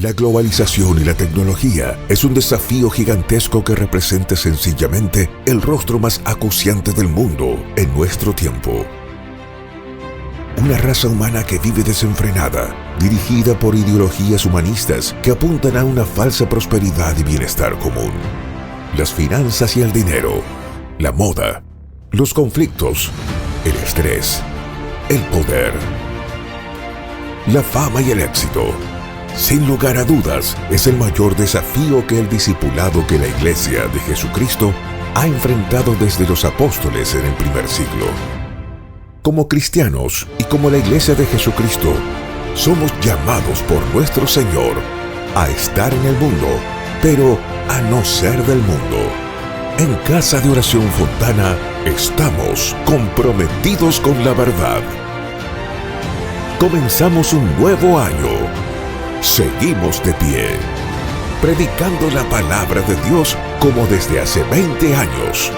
La globalización y la tecnología es un desafío gigantesco que representa sencillamente el rostro más acuciante del mundo en nuestro tiempo. Una raza humana que vive desenfrenada, dirigida por ideologías humanistas que apuntan a una falsa prosperidad y bienestar común. Las finanzas y el dinero, la moda, los conflictos, el estrés, el poder, la fama y el éxito. Sin lugar a dudas, es el mayor desafío que el discipulado que la Iglesia de Jesucristo ha enfrentado desde los apóstoles en el primer siglo. Como cristianos y como la Iglesia de Jesucristo, somos llamados por nuestro Señor a estar en el mundo, pero a no ser del mundo. En Casa de Oración Fontana estamos comprometidos con la verdad. Comenzamos un nuevo año. Seguimos de pie, predicando la palabra de Dios como desde hace 20 años.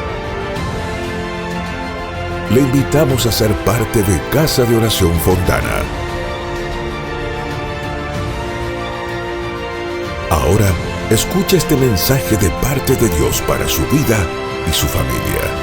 Le invitamos a ser parte de Casa de Oración Fontana. Ahora, escucha este mensaje de parte de Dios para su vida y su familia.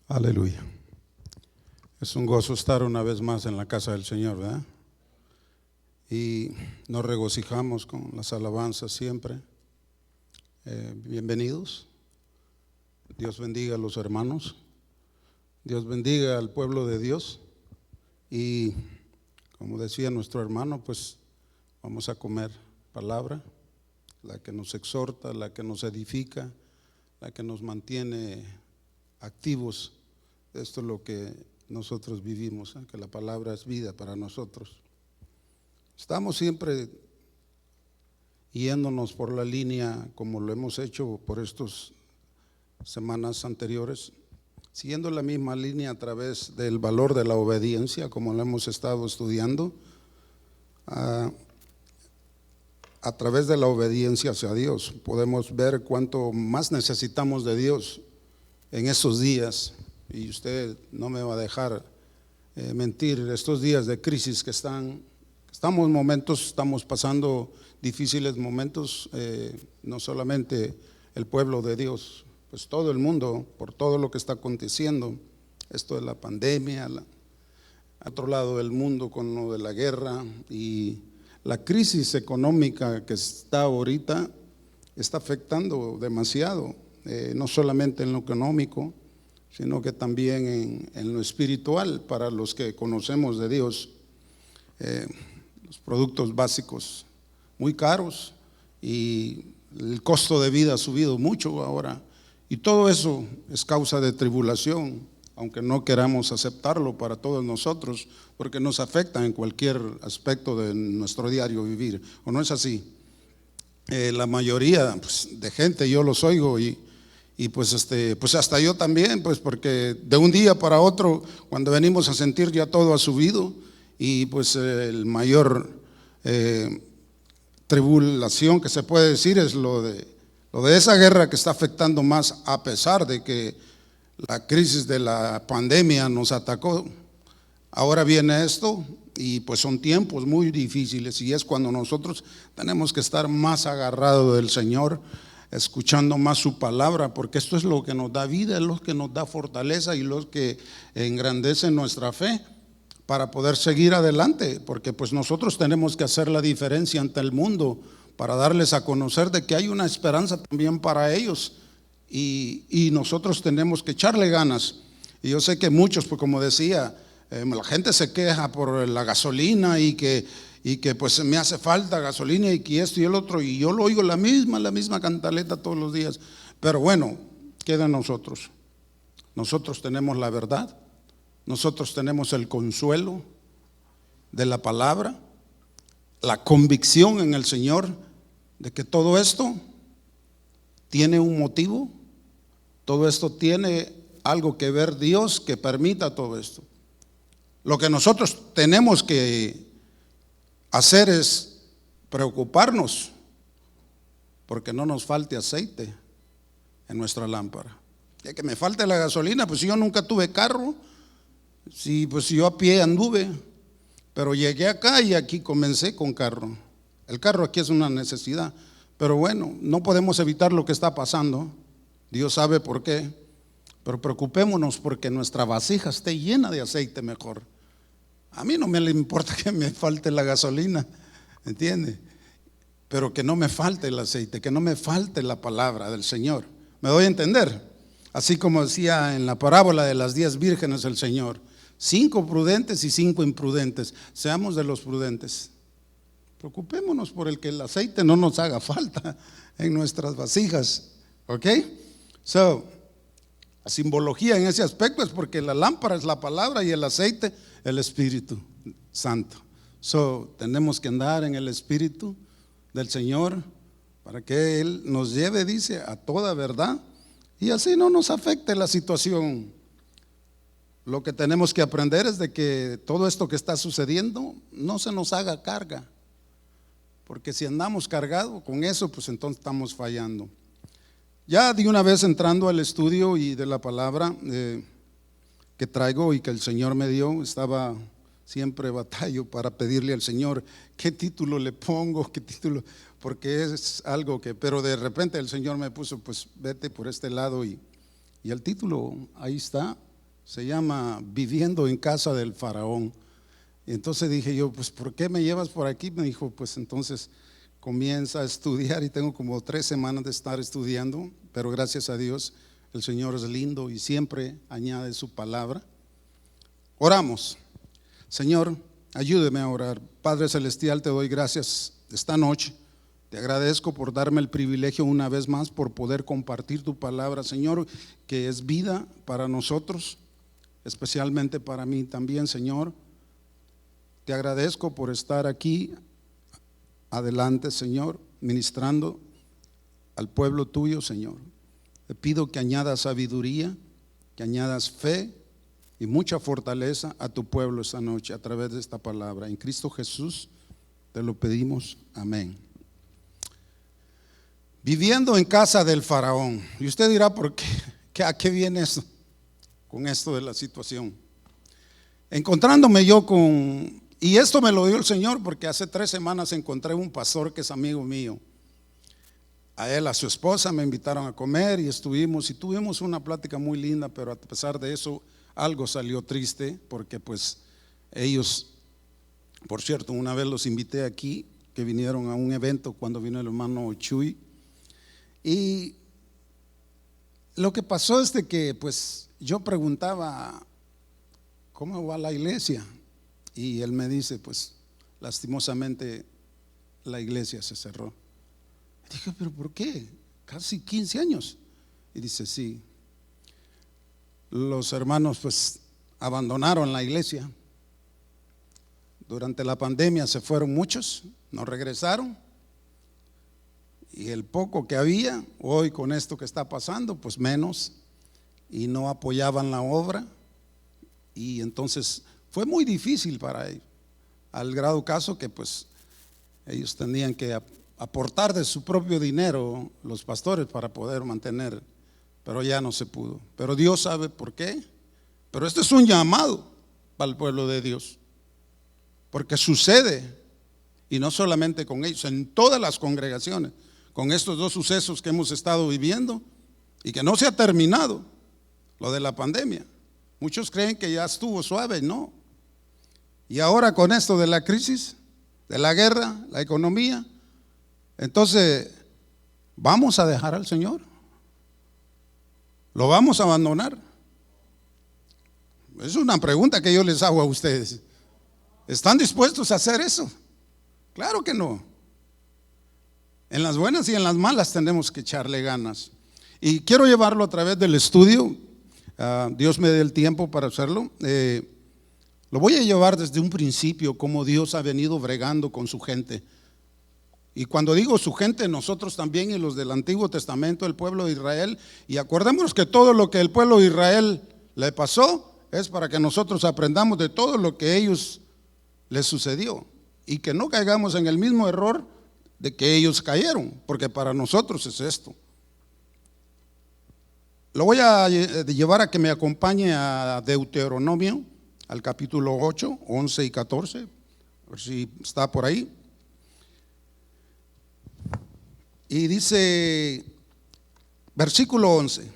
Aleluya. Es un gozo estar una vez más en la casa del Señor, ¿verdad? Y nos regocijamos con las alabanzas siempre. Bienvenidos. Dios bendiga a los hermanos. Dios bendiga al pueblo de Dios. Y como decía nuestro hermano, pues vamos a comer palabra, la que nos exhorta, la que nos edifica, la que nos mantiene activos. Esto es lo que nosotros vivimos, que la palabra es vida para nosotros. Estamos siempre yéndonos por la línea, como lo hemos hecho por estas semanas anteriores, siguiendo la misma línea a través del valor de la obediencia, como lo hemos estado estudiando, a través de la obediencia hacia Dios. Podemos ver cuánto más necesitamos de Dios en estos días. Y usted no me va a dejar mentir, estos días de crisis que estamos pasando difíciles momentos, no solamente el pueblo de Dios, pues todo el mundo, por todo lo que está aconteciendo, esto de la pandemia, al otro lado del mundo con lo de la guerra y la crisis económica que está ahorita, está afectando demasiado, no solamente en lo económico, sino que también en lo espiritual para los que conocemos de Dios. Los productos básicos muy caros y el costo de vida ha subido mucho ahora, y todo eso es causa de tribulación, aunque no queramos aceptarlo para todos nosotros, porque nos afecta en cualquier aspecto de nuestro diario vivir, ¿o no es así? La mayoría pues, de gente yo los oigo y pues hasta yo también, pues porque de un día para otro, cuando venimos a sentir ya todo ha subido, y pues el mayor tribulación que se puede decir es lo de esa guerra que está afectando más, a pesar de que la crisis de la pandemia nos atacó. Ahora viene esto y pues son tiempos muy difíciles, y es cuando nosotros tenemos que estar más agarrados del Señor, escuchando más su palabra, porque esto es lo que nos da vida, es lo que nos da fortaleza y lo que engrandece nuestra fe para poder seguir adelante, porque pues nosotros tenemos que hacer la diferencia ante el mundo para darles a conocer de que hay una esperanza también para ellos, y nosotros tenemos que echarle ganas. Y yo sé que muchos, pues como decía, la gente se queja por la gasolina y que pues me hace falta gasolina y que esto y el otro, y yo lo oigo la misma cantaleta todos los días. Pero bueno, queda en nosotros. Nosotros tenemos la verdad, nosotros tenemos el consuelo de la palabra, la convicción en el Señor de que todo esto tiene un motivo, todo esto tiene algo que ver Dios que permita todo esto. Lo que nosotros tenemos que hacer es preocuparnos porque no nos falte aceite en nuestra lámpara. Ya que me falte la gasolina, pues yo nunca tuve carro, pues yo a pie anduve, pero llegué acá y aquí comencé con carro. El carro aquí es una necesidad, pero bueno, no podemos evitar lo que está pasando. Dios sabe por qué, pero preocupémonos porque nuestra vasija esté llena de aceite mejor. A mí no me le importa que me falte la gasolina, ¿entiende? Pero que no me falte el aceite, que no me falte la palabra del Señor. ¿Me doy a entender? Así como decía en la parábola de las 10 vírgenes el Señor: 5 prudentes y 5 imprudentes. Seamos de los prudentes. Preocupémonos por el que el aceite no nos haga falta en nuestras vasijas. ¿Ok? La simbología en ese aspecto es porque la lámpara es la palabra y el aceite el Espíritu Santo. Tenemos que andar en el Espíritu del Señor para que Él nos lleve, dice, a toda verdad, y así no nos afecte la situación. Lo que tenemos que aprender es de que todo esto que está sucediendo no se nos haga carga, porque si andamos cargados con eso, pues entonces estamos fallando. Ya de una vez entrando al estudio y de la palabra que traigo y que el Señor me dio, estaba siempre batallo para pedirle al Señor qué título le pongo, qué título, porque es algo que, pero de repente el Señor me puso, pues vete por este lado, y el título ahí está, se llama Viviendo en casa del faraón. Y entonces dije yo, pues ¿por qué me llevas por aquí? Me dijo, pues entonces comienza a estudiar, y tengo como 3 semanas de estar estudiando, pero gracias a Dios el Señor es lindo y siempre añade su palabra. Oramos. Señor, ayúdeme a orar. Padre Celestial, te doy gracias esta noche. Te agradezco por darme el privilegio una vez más por poder compartir tu palabra, Señor, que es vida para nosotros, especialmente para mí también, Señor. Te agradezco por estar aquí adelante, Señor, ministrando al pueblo tuyo, Señor. Te pido que añadas sabiduría, que añadas fe y mucha fortaleza a tu pueblo esta noche a través de esta palabra. En Cristo Jesús te lo pedimos, amén. Viviendo en casa del faraón. Y usted dirá, ¿por qué? ¿A qué viene eso? Con esto de la situación. Encontrándome yo y esto me lo dio el Señor porque hace 3 semanas encontré un pastor que es amigo mío. a él, a su esposa, me invitaron a comer y tuvimos una plática muy linda, pero a pesar de eso algo salió triste, porque pues ellos, por cierto, una vez los invité aquí, que vinieron a un evento cuando vino el hermano Chuy, y lo que pasó es de que pues yo preguntaba, ¿cómo va la iglesia? Y él me dice, pues lastimosamente la iglesia se cerró. Dije, ¿pero por qué? Casi 15 años. Y dice, sí, los hermanos pues abandonaron la iglesia. Durante la pandemia se fueron muchos, no regresaron. Y el poco que había, hoy con esto que está pasando, pues menos. Y no apoyaban la obra. Y entonces fue muy difícil para ellos, al grado caso que pues ellos tenían que aportar de su propio dinero, los pastores, para poder mantener, pero ya no se pudo. Pero Dios sabe por qué. Pero este es un llamado para el pueblo de Dios, porque sucede, y no solamente con ellos, en todas las congregaciones, con estos dos sucesos que hemos estado viviendo y que no se ha terminado, lo de la pandemia. Muchos creen que ya estuvo suave, no. Y ahora con esto de la crisis, de la guerra, la economía, entonces, ¿vamos a dejar al Señor? ¿Lo vamos a abandonar? Es una pregunta que yo les hago a ustedes. ¿Están dispuestos a hacer eso? Claro que no. En las buenas y en las malas tenemos que echarle ganas. Y quiero llevarlo a través del estudio. Dios me dé el tiempo para hacerlo. Lo voy a llevar desde un principio, cómo Dios ha venido bregando con su gente. Y cuando digo su gente, nosotros también, y los del Antiguo Testamento, el pueblo de Israel. Y acordémonos que todo lo que el pueblo de Israel le pasó es para que nosotros aprendamos de todo lo que a ellos les sucedió, y que no caigamos en el mismo error de que ellos cayeron, porque para nosotros es esto. Lo voy a llevar a que me acompañe a Deuteronomio, al capítulo 8, 11 y 14, a ver si está por ahí. Y dice, versículo 11,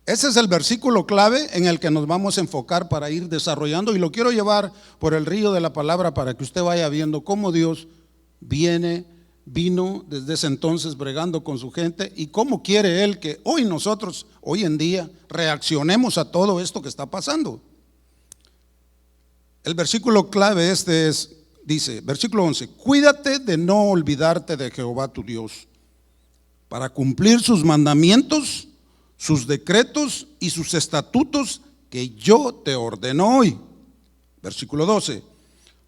ese es el versículo clave en el que nos vamos a enfocar para ir desarrollando, y lo quiero llevar por el río de la palabra para que usted vaya viendo cómo Dios vino desde ese entonces bregando con su gente, y cómo quiere Él que hoy nosotros, hoy en día, reaccionemos a todo esto que está pasando. El versículo clave dice, versículo 11, cuídate de no olvidarte de Jehová tu Dios, para cumplir sus mandamientos, sus decretos y sus estatutos que yo te ordeno hoy. Versículo 12,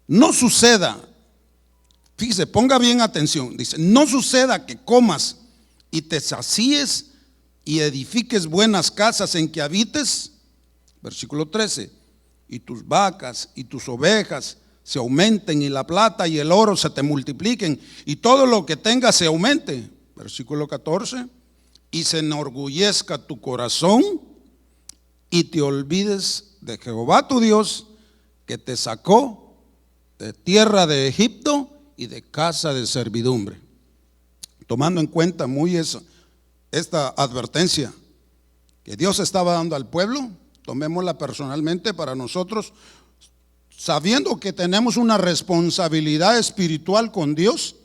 no suceda, fíjese, ponga bien atención, dice, no suceda que comas y te sacíes y edifiques buenas casas en que habites. Versículo 13, y tus vacas y tus ovejas se aumenten, y la plata y el oro se te multipliquen, y todo lo que tengas se aumente. Versículo 14, y se enorgullezca tu corazón y te olvides de Jehová tu Dios, que te sacó de tierra de Egipto y de casa de servidumbre. Tomando en cuenta muy esta advertencia que Dios estaba dando al pueblo, tomémosla personalmente para nosotros, sabiendo que tenemos una responsabilidad espiritual con Dios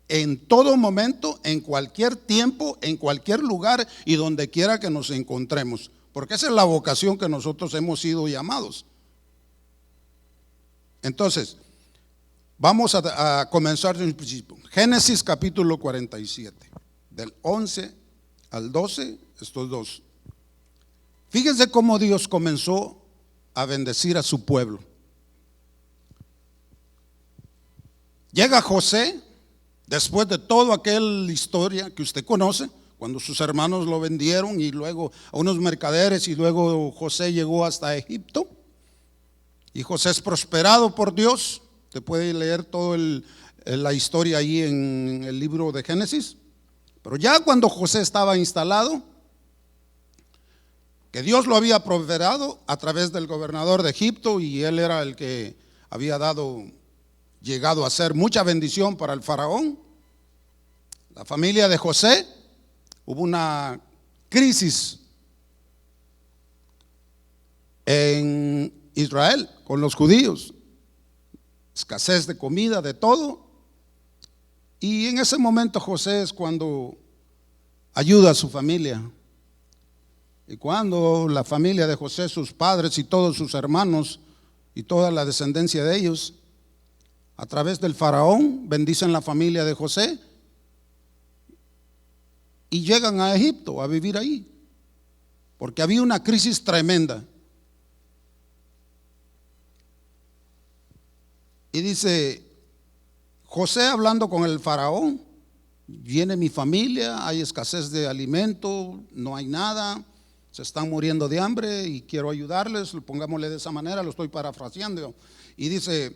en todo momento, en cualquier tiempo, en cualquier lugar y donde quiera que nos encontremos, porque esa es la vocación que nosotros hemos sido llamados. Entonces, vamos a comenzar desde un principio. Génesis capítulo 47, del 11 al 12, estos dos. Fíjense cómo Dios comenzó a bendecir a su pueblo. Llega José, después de toda aquella historia que usted conoce, cuando sus hermanos lo vendieron y luego a unos mercaderes, y luego José llegó hasta Egipto, y José es prosperado por Dios. Usted puede leer toda la historia ahí en el libro de Génesis. Pero ya cuando José estaba instalado, que Dios lo había prosperado a través del gobernador de Egipto, y él era el que había llegado a ser mucha bendición para el faraón. la familia de José, hubo una crisis en Israel con los judíos, escasez de comida, de todo. Y en ese momento José es cuando ayuda a su familia. Y cuando la familia de José, sus padres y todos sus hermanos y toda la descendencia de ellos, a través del faraón, bendicen la familia de José y llegan a Egipto a vivir ahí, porque había una crisis tremenda. Y dice José hablando con el faraón: viene mi familia, hay escasez de alimento, no hay nada, se están muriendo de hambre y quiero ayudarles, pongámosle de esa manera, lo estoy parafraseando. Y dice,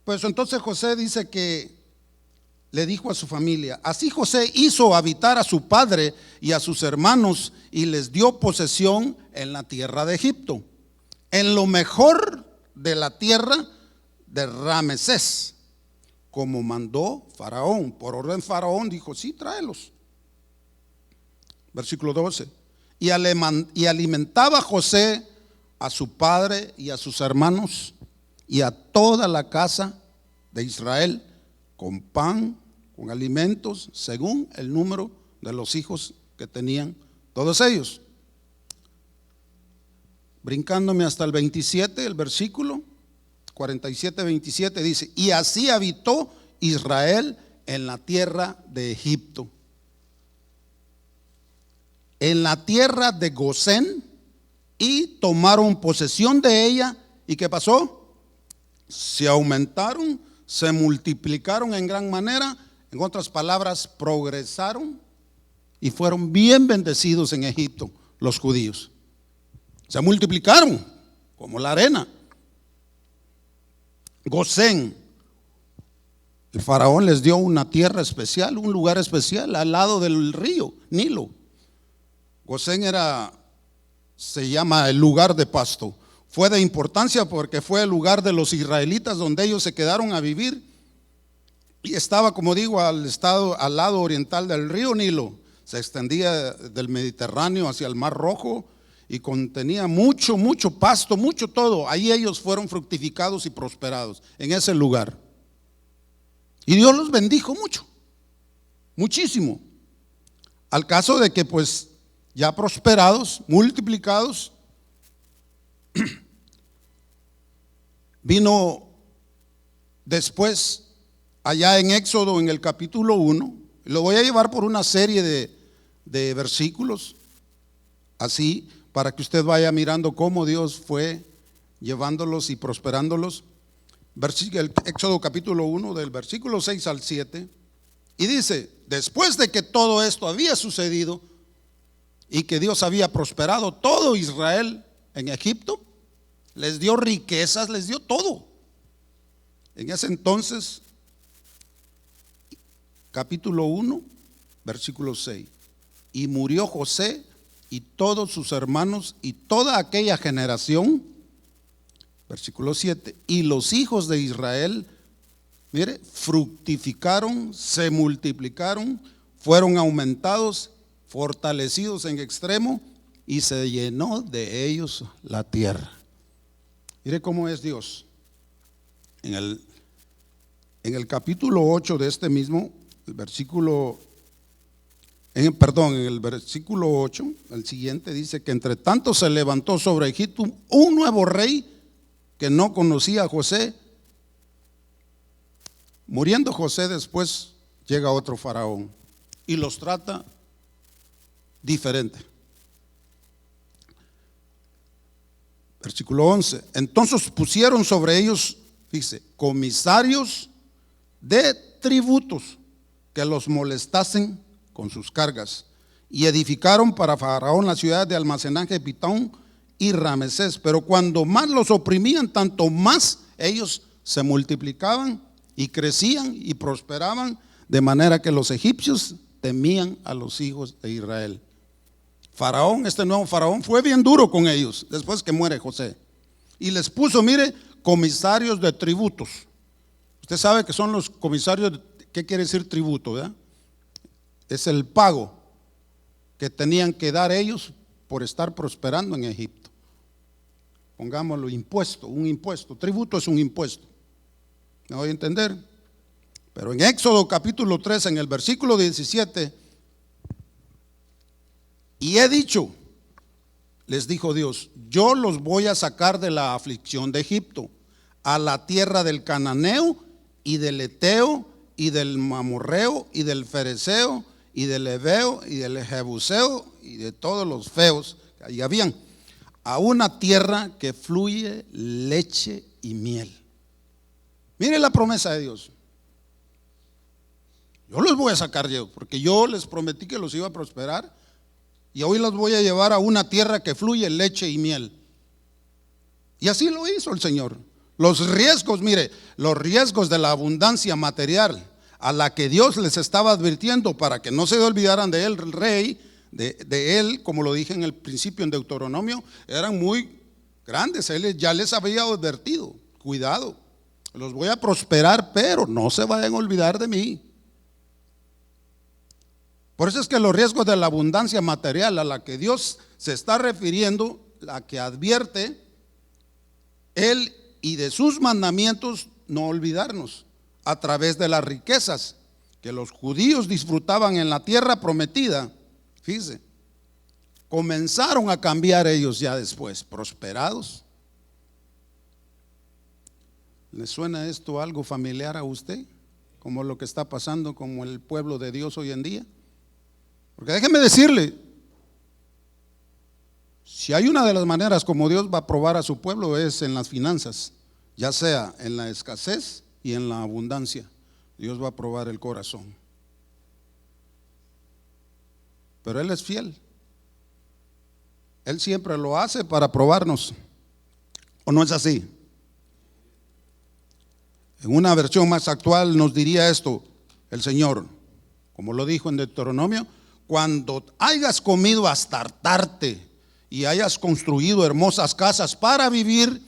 pues entonces José dice que le dijo a su familia: así José hizo habitar a su padre y a sus hermanos y les dio posesión en la tierra de Egipto, en lo mejor de la tierra de Ramesés, como mandó Faraón. Por orden Faraón dijo: sí, tráelos. Versículo 12. Y alimentaba José a su padre y a sus hermanos y a toda la casa de Israel con pan, con alimentos, según el número de los hijos que tenían todos ellos. Brincándome hasta el 27, el versículo 47-27 dice: y así habitó Israel en la tierra de Egipto, en la tierra de Gosén, y tomaron posesión de ella. ¿Y qué pasó? Se aumentaron, se multiplicaron en gran manera. En otras palabras, progresaron y fueron bien bendecidos en Egipto los judíos. Se multiplicaron como la arena. Gosén, el faraón les dio una tierra especial, un lugar especial al lado del río Nilo. Gosén se llama el lugar de pasto. Fue de importancia porque fue el lugar de los israelitas donde ellos se quedaron a vivir, y estaba, como digo, al lado oriental del río Nilo. Se extendía del Mediterráneo hacia el Mar Rojo y contenía mucho pasto, mucho todo. Ahí ellos fueron fructificados y prosperados, en ese lugar. Y Dios los bendijo mucho, muchísimo, al caso de que pues ya prosperados, multiplicados, vino después allá en Éxodo, en el capítulo 1, lo voy a llevar por una serie de versículos, así, para que usted vaya mirando cómo Dios fue llevándolos y prosperándolos. Éxodo capítulo 1, del versículo 6 al 7, y dice: después de que todo esto había sucedido y que Dios había prosperado todo Israel en Egipto, les dio riquezas, les dio todo. En ese entonces, capítulo 1, versículo 6, y murió José y todos sus hermanos y toda aquella generación. Versículo 7, y los hijos de Israel, mire, fructificaron, se multiplicaron, fueron aumentados, fortalecidos en extremo, y se llenó de ellos la tierra. Mire cómo es Dios. En el capítulo 8 de este mismo, el versículo, en el versículo 8, el siguiente, dice que entre tanto se levantó sobre Egipto un nuevo rey que no conocía a José. Muriendo José, después llega otro faraón y los trata diferente. Versículo 11, entonces pusieron sobre ellos, dice, comisarios de tributos que los molestasen con sus cargas, y edificaron para Faraón la ciudad de almacenaje de Pitón y Ramesés. Pero cuando más los oprimían, tanto más ellos se multiplicaban y crecían y prosperaban, de manera que los egipcios temían a los hijos de Israel. Faraón, este nuevo faraón, fue bien duro con ellos después que muere José, y les puso, mire, comisarios de tributos. Usted sabe que son los comisarios, ¿qué quiere decir tributo, verdad? es el pago que tenían que dar ellos por estar prosperando en Egipto. Pongámoslo impuesto, un impuesto. Tributo es un impuesto. ¿Me voy a entender? Pero en Éxodo capítulo 3, en el versículo 17, y he dicho, les dijo Dios, yo los voy a sacar de la aflicción de Egipto, a la tierra del cananeo y del eteo y del mamorreo y del fereceo y del heveo y del jebuseo y de todos los feos que ahí habían, a una tierra que fluye leche y miel. Mire la promesa de Dios. Yo los voy a sacar yo, porque yo les prometí que los iba a prosperar, y hoy los voy a llevar a una tierra que fluye leche y miel. Y así lo hizo el Señor. Los riesgos, mire, los riesgos de la abundancia material a la que Dios les estaba advirtiendo para que no se olvidaran de él, el rey, de él, como lo dije en el principio en Deuteronomio, eran muy grandes. Él ya les había advertido, cuidado, los voy a prosperar, pero no se vayan a olvidar de mí. Por eso es que los riesgos de la abundancia material a la que Dios se está refiriendo, la que advierte Él y de sus mandamientos, no olvidarnos a través de las riquezas que los judíos disfrutaban en la tierra prometida. Fíjese, comenzaron a cambiar ellos ya después, prosperados. ¿Le suena esto algo familiar a usted? Como lo que está pasando con el pueblo de Dios hoy en día. Porque déjeme decirle, si hay una de las maneras como Dios va a probar a su pueblo es en las finanzas, ya sea en la escasez y en la abundancia. Dios va a probar el corazón. Pero Él es fiel. Él siempre lo hace para probarnos. ¿O no es así? En una versión más actual nos diría esto el Señor, como lo dijo en Deuteronomio: cuando hayas comido hasta hartarte y hayas construido hermosas casas para vivir,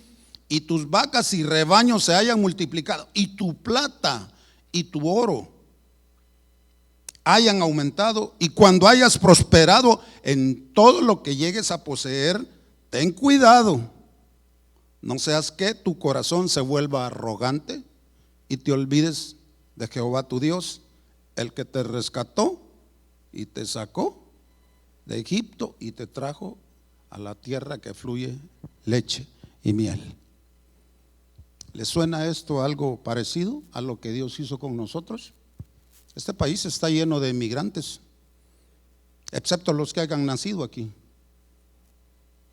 y tus vacas y rebaños se hayan multiplicado, y tu plata y tu oro hayan aumentado, y cuando hayas prosperado en todo lo que llegues a poseer, ten cuidado, no seas que tu corazón se vuelva arrogante y te olvides de Jehová tu Dios, el que te rescató y te sacó de Egipto y te trajo a la tierra que fluye leche y miel. ¿Le suena esto algo parecido a lo que Dios hizo con nosotros? Este país está lleno de inmigrantes, excepto los que hayan nacido aquí.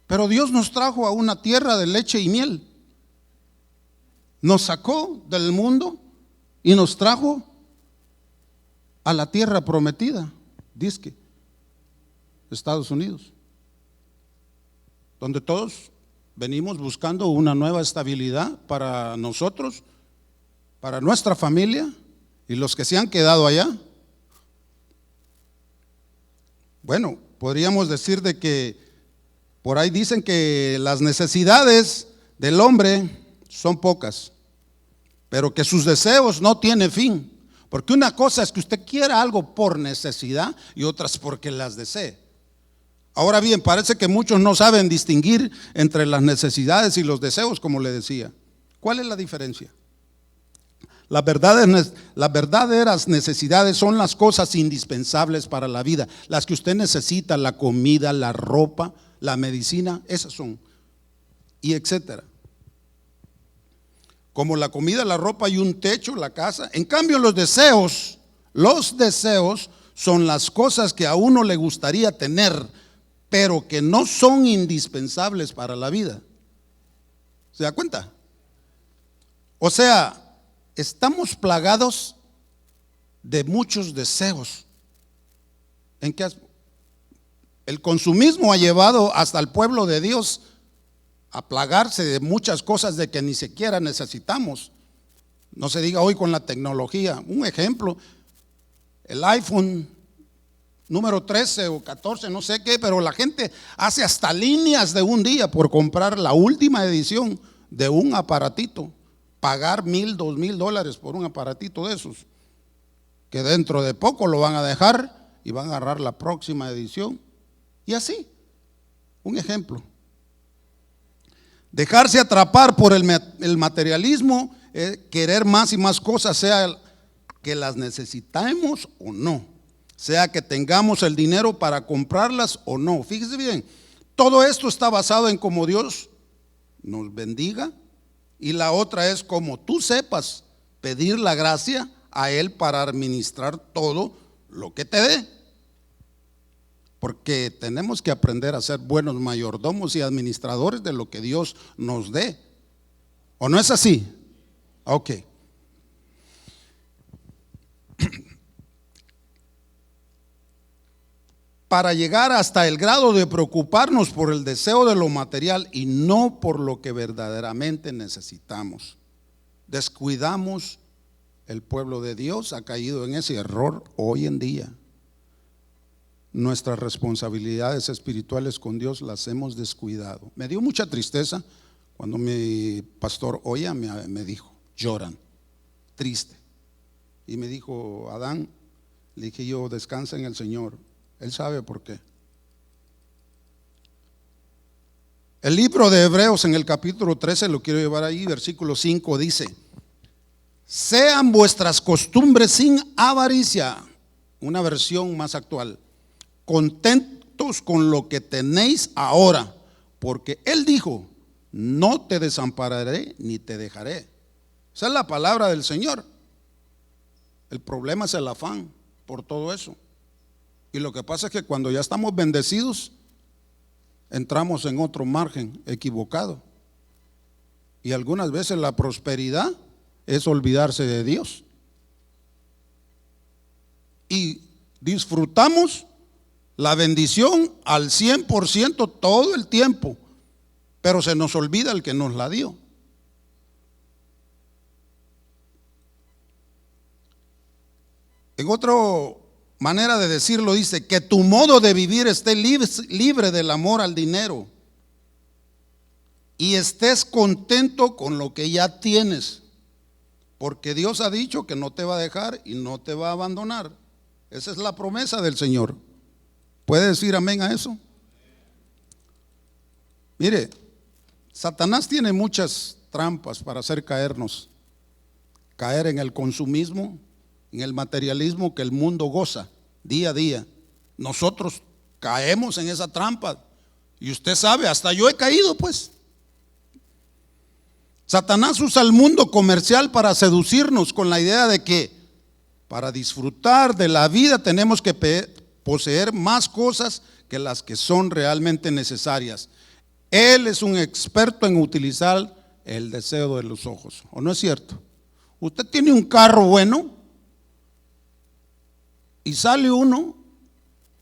Pero Dios nos trajo a una tierra de leche y miel. Nos sacó del mundo y nos trajo a la tierra prometida, dizque Estados Unidos, donde todos venimos buscando una nueva estabilidad para nosotros, para nuestra familia y los que se han quedado allá. Bueno, podríamos decir de que por ahí dicen que las necesidades del hombre son pocas, pero que sus deseos no tienen fin. Porque una cosa es que usted quiera algo por necesidad y otras porque las desee. Ahora bien, parece que muchos no saben distinguir entre las necesidades y los deseos, como le decía. ¿Cuál es la diferencia? Las verdaderas necesidades son las cosas indispensables para la vida, las que usted necesita, la comida, la ropa, la medicina, esas son, y etcétera. Como la comida, la ropa y un techo, la casa. En cambio, los deseos son las cosas que a uno le gustaría tener, pero que no son indispensables para la vida. ¿Se da cuenta? O sea, estamos plagados de muchos deseos. ¿En qué? El consumismo ha llevado hasta el pueblo de Dios a plagarse de muchas cosas de que ni siquiera necesitamos. No se diga hoy con la tecnología. Un ejemplo, el iPhone número 13 o 14, no sé qué, pero la gente hace hasta líneas de un día por comprar la última edición de un aparatito, pagar $1,000, $2,000 por un aparatito de esos, que dentro de poco lo van a dejar y va a agarrar la próxima edición. Y así, un ejemplo. Dejarse atrapar por el materialismo, querer más y más cosas, sea que las necesitemos o no, sea que tengamos el dinero para comprarlas o no. Fíjese bien, todo esto está basado en cómo Dios nos bendiga, y la otra es como tú sepas pedir la gracia a Él para administrar todo lo que te dé. Porque tenemos que aprender a ser buenos mayordomos y administradores de lo que Dios nos dé. ¿O no es así? Ok. Para llegar hasta el grado de preocuparnos por el deseo de lo material y no por lo que verdaderamente necesitamos. Descuidamos, el pueblo de Dios ha caído en ese error hoy en día. Nuestras responsabilidades espirituales con Dios las hemos descuidado. Me dio mucha tristeza cuando mi pastor Oya me dijo, lloran, triste. Y me dijo, Adán, le dije yo, descansa en el Señor. Él sabe por qué. El libro de Hebreos en el capítulo 13, lo quiero llevar ahí, versículo 5 dice: sean vuestras costumbres sin avaricia, una versión más actual, contentos con lo que tenéis ahora, porque Él dijo, no te desampararé ni te dejaré. Esa es la palabra del Señor. El problema es el afán por todo eso. Y lo que pasa es que cuando ya estamos bendecidos, entramos en otro margen equivocado. Y algunas veces la prosperidad es olvidarse de Dios. Y disfrutamos la bendición al 100% todo el tiempo, pero se nos olvida el que nos la dio. En otra manera de decirlo dice, que tu modo de vivir esté libre del amor al dinero y estés contento con lo que ya tienes, porque Dios ha dicho que no te va a dejar y no te va a abandonar. Esa es la promesa del Señor. ¿Puede decir amén a eso? Mire, Satanás tiene muchas trampas para hacer caer en el consumismo, en el materialismo que el mundo goza día a día. Nosotros caemos en esa trampa, y usted sabe, hasta yo he caído pues. Satanás usa el mundo comercial para seducirnos con la idea de que para disfrutar de la vida tenemos que poseer más cosas que las que son realmente necesarias. Él es un experto en utilizar el deseo de los ojos, ¿o no es cierto? Usted tiene un carro bueno y sale uno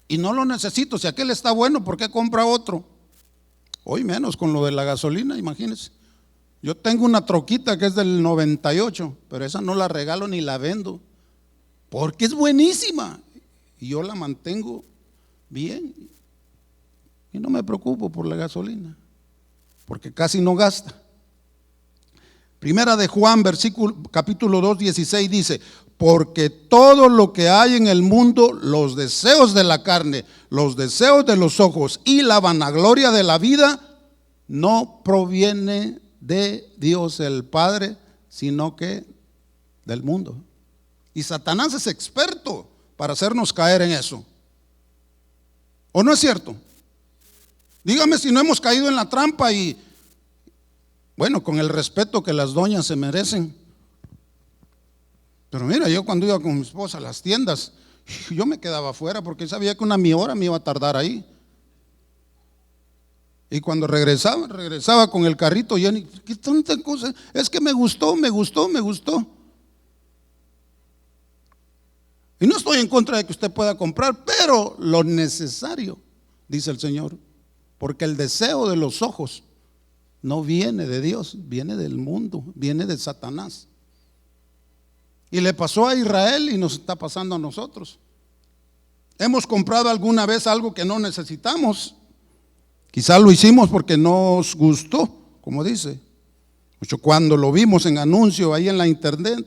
y no lo necesito. Si aquel está bueno, ¿por qué compra otro? Hoy menos con lo de la gasolina, imagínense. Yo tengo una troquita que es del 98, pero esa no la regalo ni la vendo, porque es buenísima y yo la mantengo bien y no me preocupo por la gasolina, porque casi no gasta. Primera de Juan, capítulo 2, 16 dice: porque todo lo que hay en el mundo, los deseos de la carne, los deseos de los ojos y la vanagloria de la vida, no proviene de Dios el Padre, sino que del mundo. Y Satanás es experto para hacernos caer en eso. ¿O no es cierto? Dígame si no hemos caído en la trampa. Y bueno, con el respeto que las doñas se merecen. Pero mira, yo cuando iba con mi esposa a las tiendas, yo me quedaba afuera porque sabía que mi hora me iba a tardar ahí. Y cuando regresaba con el carrito lleno. ¿Qué tanta cosa? Es que me gustó. Y no estoy en contra de que usted pueda comprar, pero lo necesario, dice el Señor. Porque el deseo de los ojos no viene de Dios, viene del mundo, viene de Satanás. Y le pasó a Israel y nos está pasando a nosotros. Hemos comprado alguna vez algo que no necesitamos. Quizás lo hicimos porque nos gustó, como dice. Mucho cuando lo vimos en anuncio ahí en la internet.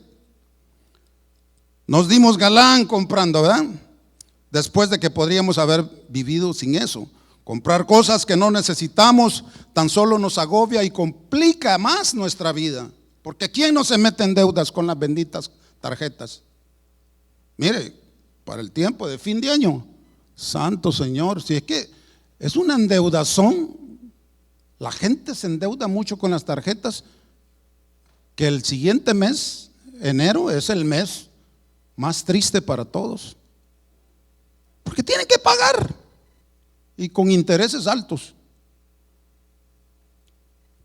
Nos dimos galán comprando, ¿verdad? después de que podríamos haber vivido sin eso. Comprar cosas que no necesitamos tan solo nos agobia y complica más nuestra vida. Porque ¿quién no se mete en deudas con las benditas tarjetas? Mire, para el tiempo de fin de año, santo Señor, si es que es una endeudazón. La gente se endeuda mucho con las tarjetas, que el siguiente mes, enero, es el mes más triste para todos. Porque tienen que pagar y con intereses altos.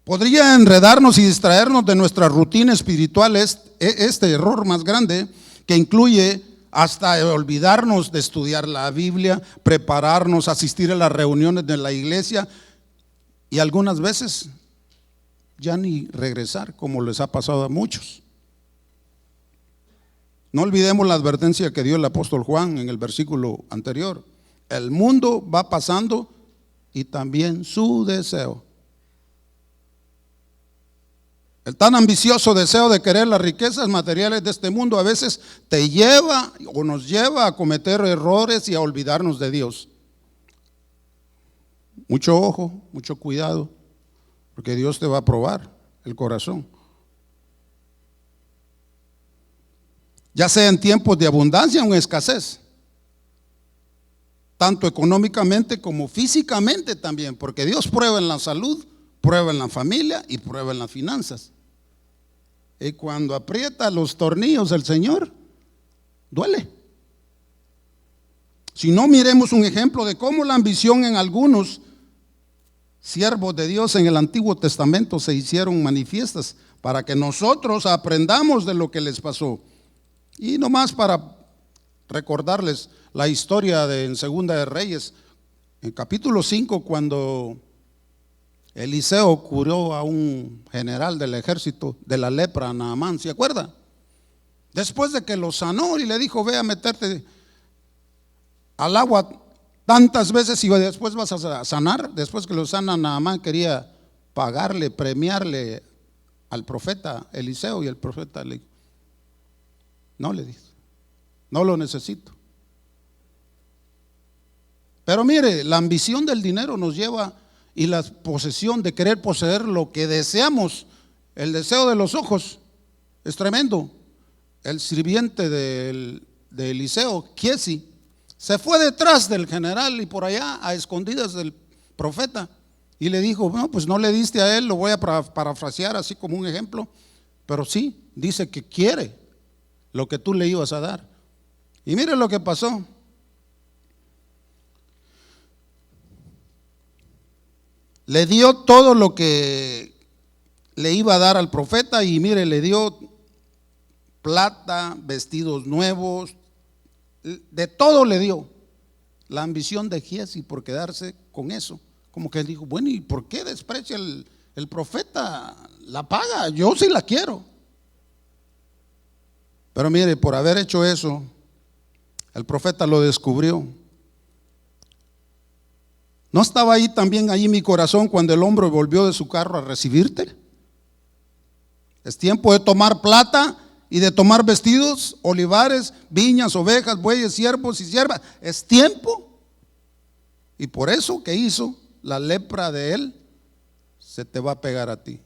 Podría enredarnos y distraernos de nuestra rutina espiritual este error más grande, que incluye hasta olvidarnos de estudiar la Biblia, prepararnos, asistir a las reuniones de la iglesia y algunas veces ya ni regresar, como les ha pasado a muchos. No olvidemos la advertencia que dio el apóstol Juan en el versículo anterior. El mundo va pasando y también su deseo. El tan ambicioso deseo de querer las riquezas materiales de este mundo a veces te lleva o nos lleva a cometer errores y a olvidarnos de Dios. Mucho ojo, mucho cuidado, porque Dios te va a probar el corazón. Ya sea en tiempos de abundancia o en escasez, tanto económicamente como físicamente también, porque Dios prueba en la salud, prueba en la familia y prueba en las finanzas. Y cuando aprieta los tornillos el Señor, duele. Si no, miremos un ejemplo de cómo la ambición en algunos siervos de Dios en el Antiguo Testamento se hicieron manifiestas para que nosotros aprendamos de lo que les pasó. Y nomás para recordarles la historia en Segunda de Reyes, en capítulo 5, cuando Eliseo curó a un general del ejército de la lepra, a Naamán, ¿se acuerda? Después de que lo sanó y le dijo, ve a meterte al agua tantas veces y después vas a sanar. Después que lo sana Naamán, quería pagarle, premiarle al profeta Eliseo, y el profeta le dijo, no, le dice, no lo necesito. Pero mire, la ambición del dinero nos lleva, y la posesión de querer poseer lo que deseamos, el deseo de los ojos es tremendo. El sirviente de Eliseo, Giesi, se fue detrás del general y por allá a escondidas del profeta y le dijo, no, pues no le diste a él, lo voy a parafrasear así como un ejemplo, pero sí, dice que quiere lo que tú le ibas a dar. Y mire lo que pasó. Le dio todo lo que le iba a dar al profeta y mire, le dio plata, vestidos nuevos, de todo le dio. La ambición de Giesi por quedarse con eso. Como que él dijo, bueno, ¿y por qué desprecia el profeta la paga? Yo sí la quiero. Pero mire, por haber hecho eso, el profeta lo descubrió. ¿No estaba ahí también ahí mi corazón cuando el hombre volvió de su carro a recibirte? Es tiempo de tomar plata y de tomar vestidos, olivares, viñas, ovejas, bueyes, siervos y siervas. Es tiempo. Y por eso, ¿qué hizo? La lepra de él se te va a pegar a ti.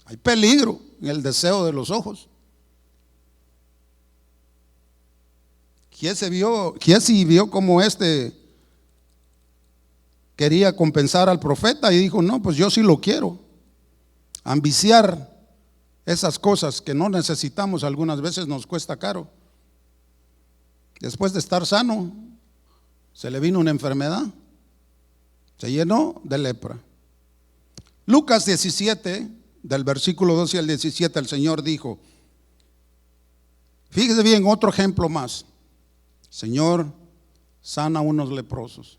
Hay peligro en el deseo de los ojos. Giesi vio como quería compensar al profeta y dijo, no, pues yo sí lo quiero. Ambiciar esas cosas que no necesitamos algunas veces nos cuesta caro. Después de estar sano, se le vino una enfermedad, se llenó de lepra. Lucas 17, del versículo 12 al 17, el Señor dijo, fíjese bien, otro ejemplo más. Señor, sana a unos leprosos.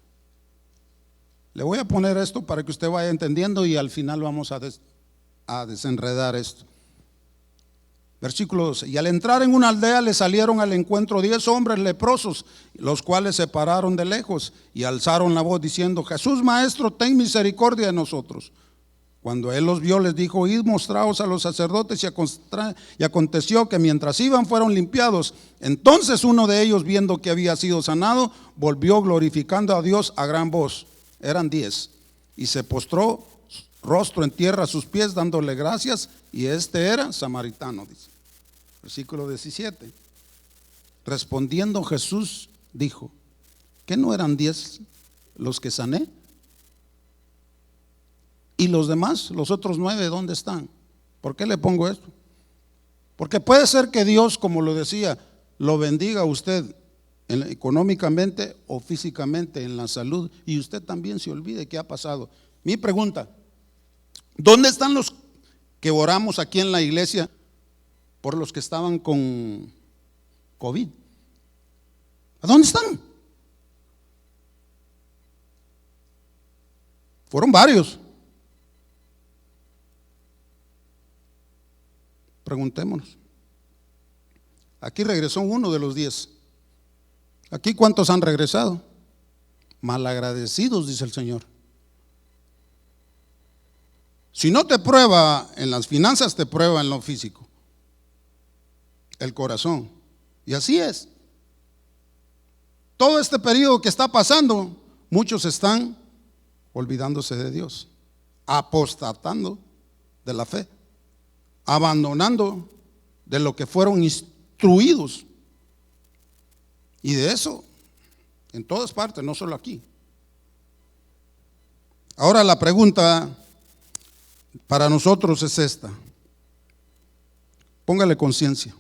Le voy a poner esto para que usted vaya entendiendo y al final vamos a desenredar esto. Versículo 12. Y al entrar en una aldea le salieron al encuentro 10 hombres leprosos, los cuales se pararon de lejos y alzaron la voz diciendo, Jesús Maestro, ten misericordia de nosotros. Cuando él los vio, les dijo: id, mostraos a los sacerdotes. Y aconteció que mientras iban, fueron limpiados. Entonces uno de ellos, viendo que había sido sanado, volvió glorificando a Dios a gran voz. Eran 10. Y se postró rostro en tierra a sus pies, dándole gracias. Y este era samaritano, dice. Versículo 17. Respondiendo Jesús dijo: ¿qué no eran 10 los que sané? ¿Y los demás, los otros 9, dónde están? ¿Por qué le pongo esto? Porque puede ser que Dios, como lo decía, lo bendiga a usted económicamente o físicamente en la salud, y usted también se olvide qué ha pasado. Mi pregunta: ¿dónde están los que oramos aquí en la iglesia por los que estaban con COVID? ¿A dónde están? Fueron varios. Preguntémonos. Aquí regresó uno de los 10. ¿Aquí cuántos han regresado? Malagradecidos, dice el Señor. Si no te prueba en las finanzas, te prueba en lo físico, el corazón. Y así es. Todo este periodo que está pasando, muchos están olvidándose de Dios, apostatando de la fe, abandonando de lo que fueron instruidos. Y de eso en todas partes, no solo aquí. Ahora la pregunta para nosotros es esta. Póngale conciencia.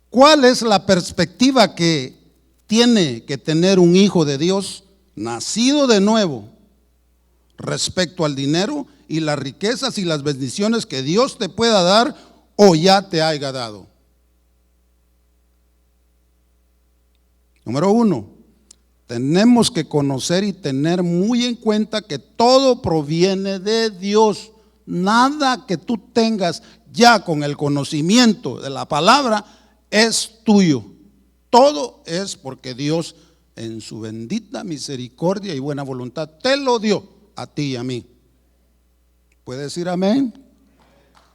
¿Cuál es la perspectiva que tiene que tener un hijo de Dios nacido de nuevo respecto al dinero y las riquezas y las bendiciones que Dios te pueda dar o ya te haya dado? Número 1, tenemos que conocer y tener muy en cuenta que todo proviene de Dios. Nada que tú tengas ya con el conocimiento de la palabra es tuyo. Todo es porque Dios, en su bendita misericordia y buena voluntad, te lo dio a ti y a mí. ¿Puede decir amén?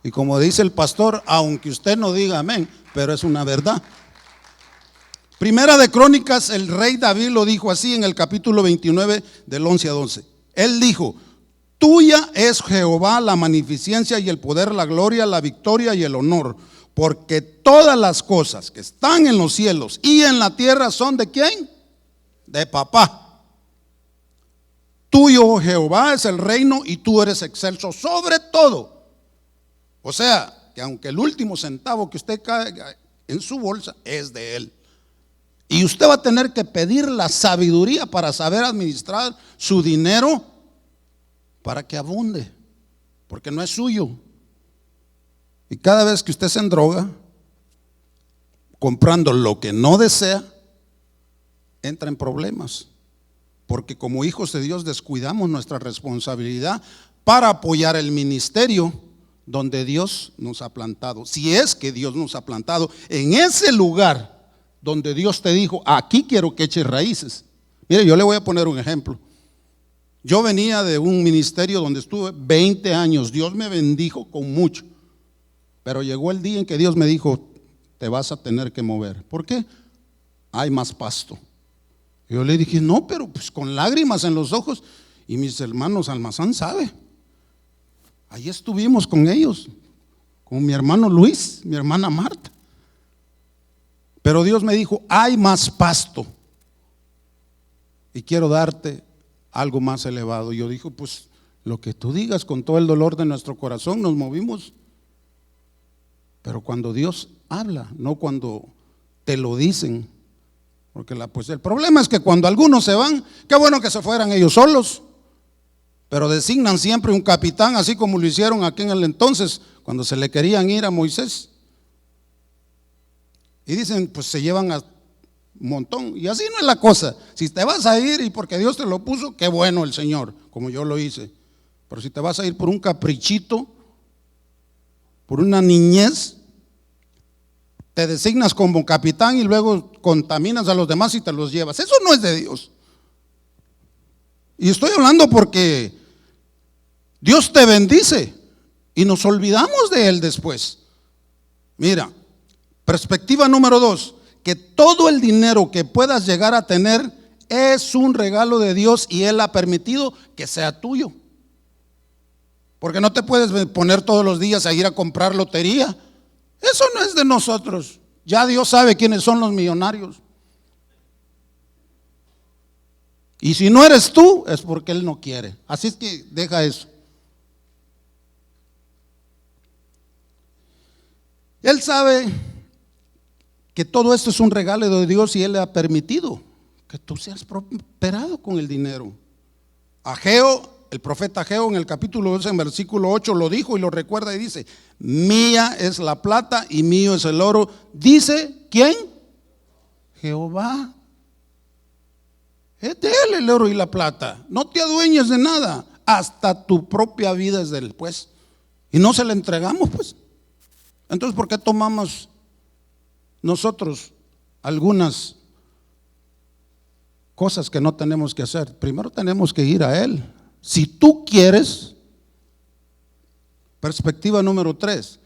Y como dice el pastor, aunque usted no diga amén, pero es una verdad. Primera de Crónicas, el rey David lo dijo así en el capítulo 29 del 11 a 12. Él dijo: tuya es Jehová la magnificencia y el poder, la gloria, la victoria y el honor, porque todas las cosas que están en los cielos y en la tierra son ¿de quién? De papá. Tuyo, oh Jehová, es el reino y tú eres excelso sobre todo. O sea, que aunque el último centavo que usted caiga en su bolsa es de él. Y usted va a tener que pedir la sabiduría para saber administrar su dinero para que abunde, porque no es suyo. Y cada vez que usted se endroga comprando lo que no desea, entra en problemas, porque como hijos de Dios descuidamos nuestra responsabilidad para apoyar el ministerio donde Dios nos ha plantado. Si es que Dios nos ha plantado en ese lugar donde Dios te dijo: aquí quiero que eches raíces. Mire, yo le voy a poner un ejemplo. Yo venía de un ministerio donde estuve 20 años. Dios me bendijo con mucho. Pero llegó el día en que Dios me dijo: te vas a tener que mover. ¿Por qué? Hay más pasto. Yo le dije: no, pero pues con lágrimas en los ojos. Y mis hermanos Almazán sabe. Ahí estuvimos con ellos, con mi hermano Luis, mi hermana Marta. Pero Dios me dijo: hay más pasto y quiero darte algo más elevado. Y yo dije: pues lo que tú digas. Con todo el dolor de nuestro corazón nos movimos. Pero cuando Dios habla, no cuando te lo dicen. Porque pues el problema es que cuando algunos se van, qué bueno que se fueran ellos solos, pero designan siempre un capitán, así como lo hicieron aquí en el entonces cuando se le querían ir a Moisés. Y dicen: pues se llevan a un montón. Y así no es la cosa. Si te vas a ir y porque Dios te lo puso, qué bueno el Señor, como yo lo hice. Pero si te vas a ir por un caprichito, por una niñez, te designas como capitán y luego contaminas a los demás y te los llevas. Eso no es de Dios. Y estoy hablando porque Dios te bendice y nos olvidamos de Él después. Mira, perspectiva número 2, que todo el dinero que puedas llegar a tener es un regalo de Dios y Él ha permitido que sea tuyo. Porque no te puedes poner todos los días a ir a comprar lotería. Eso no es de nosotros. Ya Dios sabe quiénes son los millonarios. Y si no eres tú, es porque Él no quiere. Así es que deja eso. Él sabe que todo esto es un regalo de Dios y Él le ha permitido que tú seas prosperado con el dinero. Ageo, el profeta Ageo en el capítulo 12, en versículo 8 lo dijo y lo recuerda y dice: mía es la plata y mío es el oro. Dice, ¿quién? Jehová. Es de Él el oro y la plata. No te adueñes de nada. Hasta tu propia vida es de Él, pues. Y no se la entregamos, pues. Entonces, ¿por qué tomamos nosotros algunas cosas que no tenemos que hacer? Primero tenemos que ir a Él. Si tú quieres, perspectiva número 3,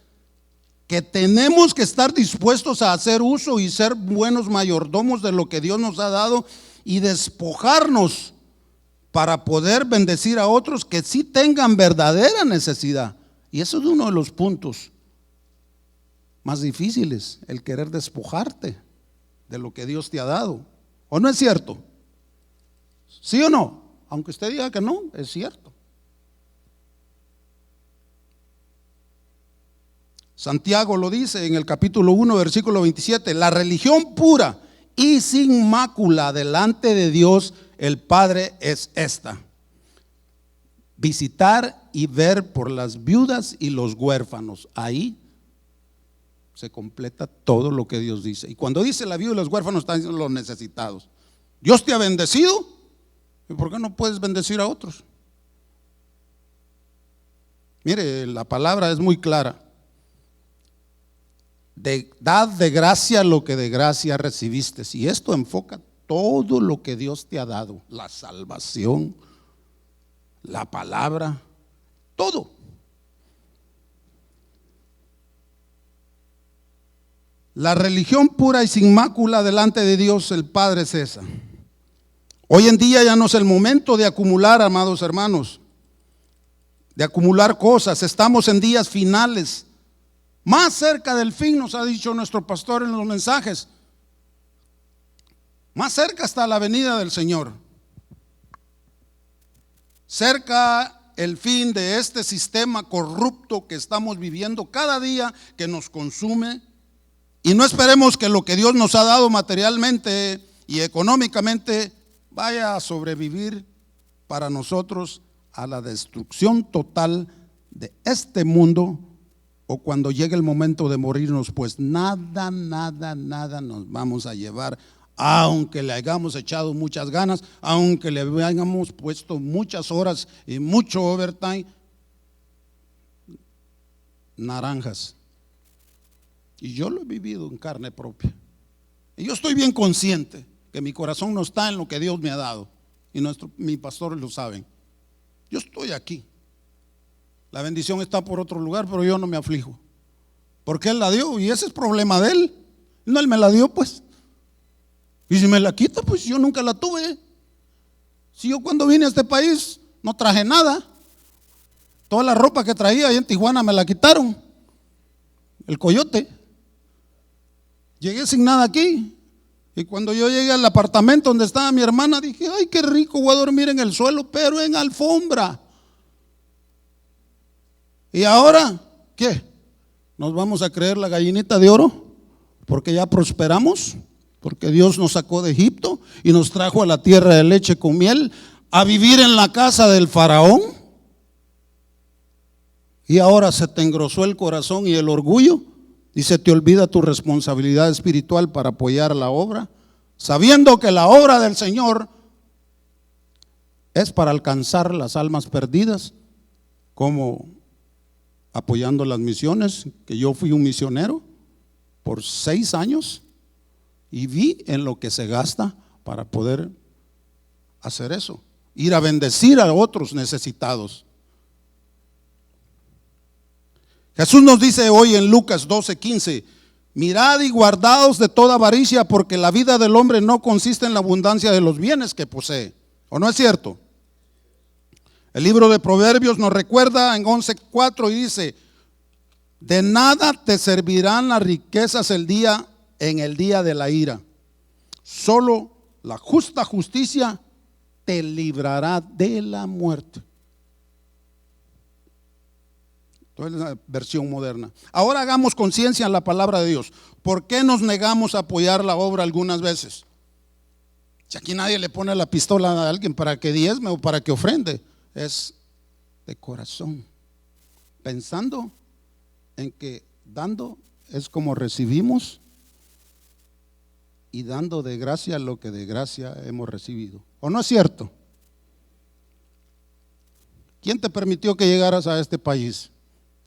que tenemos que estar dispuestos a hacer uso y ser buenos mayordomos de lo que Dios nos ha dado y despojarnos para poder bendecir a otros que sí tengan verdadera necesidad. Y eso es uno de los puntos más difíciles, el querer despojarte de lo que Dios te ha dado. ¿O no es cierto? ¿Sí o no? Aunque usted diga que no, es cierto. Santiago lo dice en el capítulo 1, versículo 27, la religión pura y sin mácula delante de Dios el Padre es esta: visitar y ver por las viudas y los huérfanos. Ahí se completa todo lo que Dios dice. Y cuando dice la viuda y los huérfanos, están diciendo los necesitados. Dios te ha bendecido, ¿y por qué no puedes bendecir a otros? Mire, la palabra es muy clara. Dad de gracia lo que de gracia recibiste. Y esto enfoca todo lo que Dios te ha dado: la salvación, la palabra, todo. La religión pura y sin mácula delante de Dios el Padre es esa. Hoy en día ya no es el momento de acumular, amados hermanos, de acumular cosas. Estamos en días finales, más cerca del fin, nos ha dicho nuestro pastor en los mensajes. Más cerca está la venida del Señor. Cerca el fin de este sistema corrupto que estamos viviendo cada día, que nos consume. Y no esperemos que lo que Dios nos ha dado materialmente y económicamente vaya a sobrevivir para nosotros a la destrucción total de este mundo, o cuando llegue el momento de morirnos, pues nada nos vamos a llevar, aunque le hayamos echado muchas ganas, aunque le hayamos puesto muchas horas y mucho overtime. Naranjas. Y yo lo he vivido en carne propia. Y yo estoy bien consciente que mi corazón no está en lo que Dios me ha dado. Y mi pastor lo saben. Yo estoy aquí. La bendición está por otro lugar, pero yo no me aflijo. Porque Él la dio y ese es problema de Él. No, Él me la dio, pues. Y si me la quita, pues yo nunca la tuve. Si yo cuando vine a este país no traje nada. Toda la ropa que traía ahí en Tijuana me la quitaron. El coyote. Llegué sin nada aquí. Y cuando yo llegué al apartamento donde estaba mi hermana, dije: ay, qué rico, voy a dormir en el suelo, pero en alfombra. ¿Y ahora qué? ¿Nos vamos a creer la gallinita de oro? Porque ya prosperamos, porque Dios nos sacó de Egipto y nos trajo a la tierra de leche con miel, a vivir en la casa del faraón. Y ahora se te engrosó el corazón y el orgullo, y se te olvida tu responsabilidad espiritual para apoyar la obra, sabiendo que la obra del Señor es para alcanzar las almas perdidas, como apoyando las misiones, que yo fui un misionero por 6 años y vi en lo que se gasta para poder hacer eso, ir a bendecir a otros necesitados. Jesús nos dice hoy en Lucas 12:15, mirad y guardaos de toda avaricia, porque la vida del hombre no consiste en la abundancia de los bienes que posee. ¿O no es cierto? El libro de Proverbios nos recuerda en 11:4 y dice, de nada te servirán las riquezas en el día de la ira. Solo la justa justicia te librará de la muerte. Esto es la versión moderna. Ahora hagamos conciencia en la palabra de Dios. ¿Por qué nos negamos a apoyar la obra algunas veces? Si aquí nadie le pone la pistola a alguien para que diezme o para que ofrende, es de corazón, pensando en que dando es como recibimos y dando de gracia lo que de gracia hemos recibido. ¿O no es cierto? ¿Quién te permitió que llegaras a este país?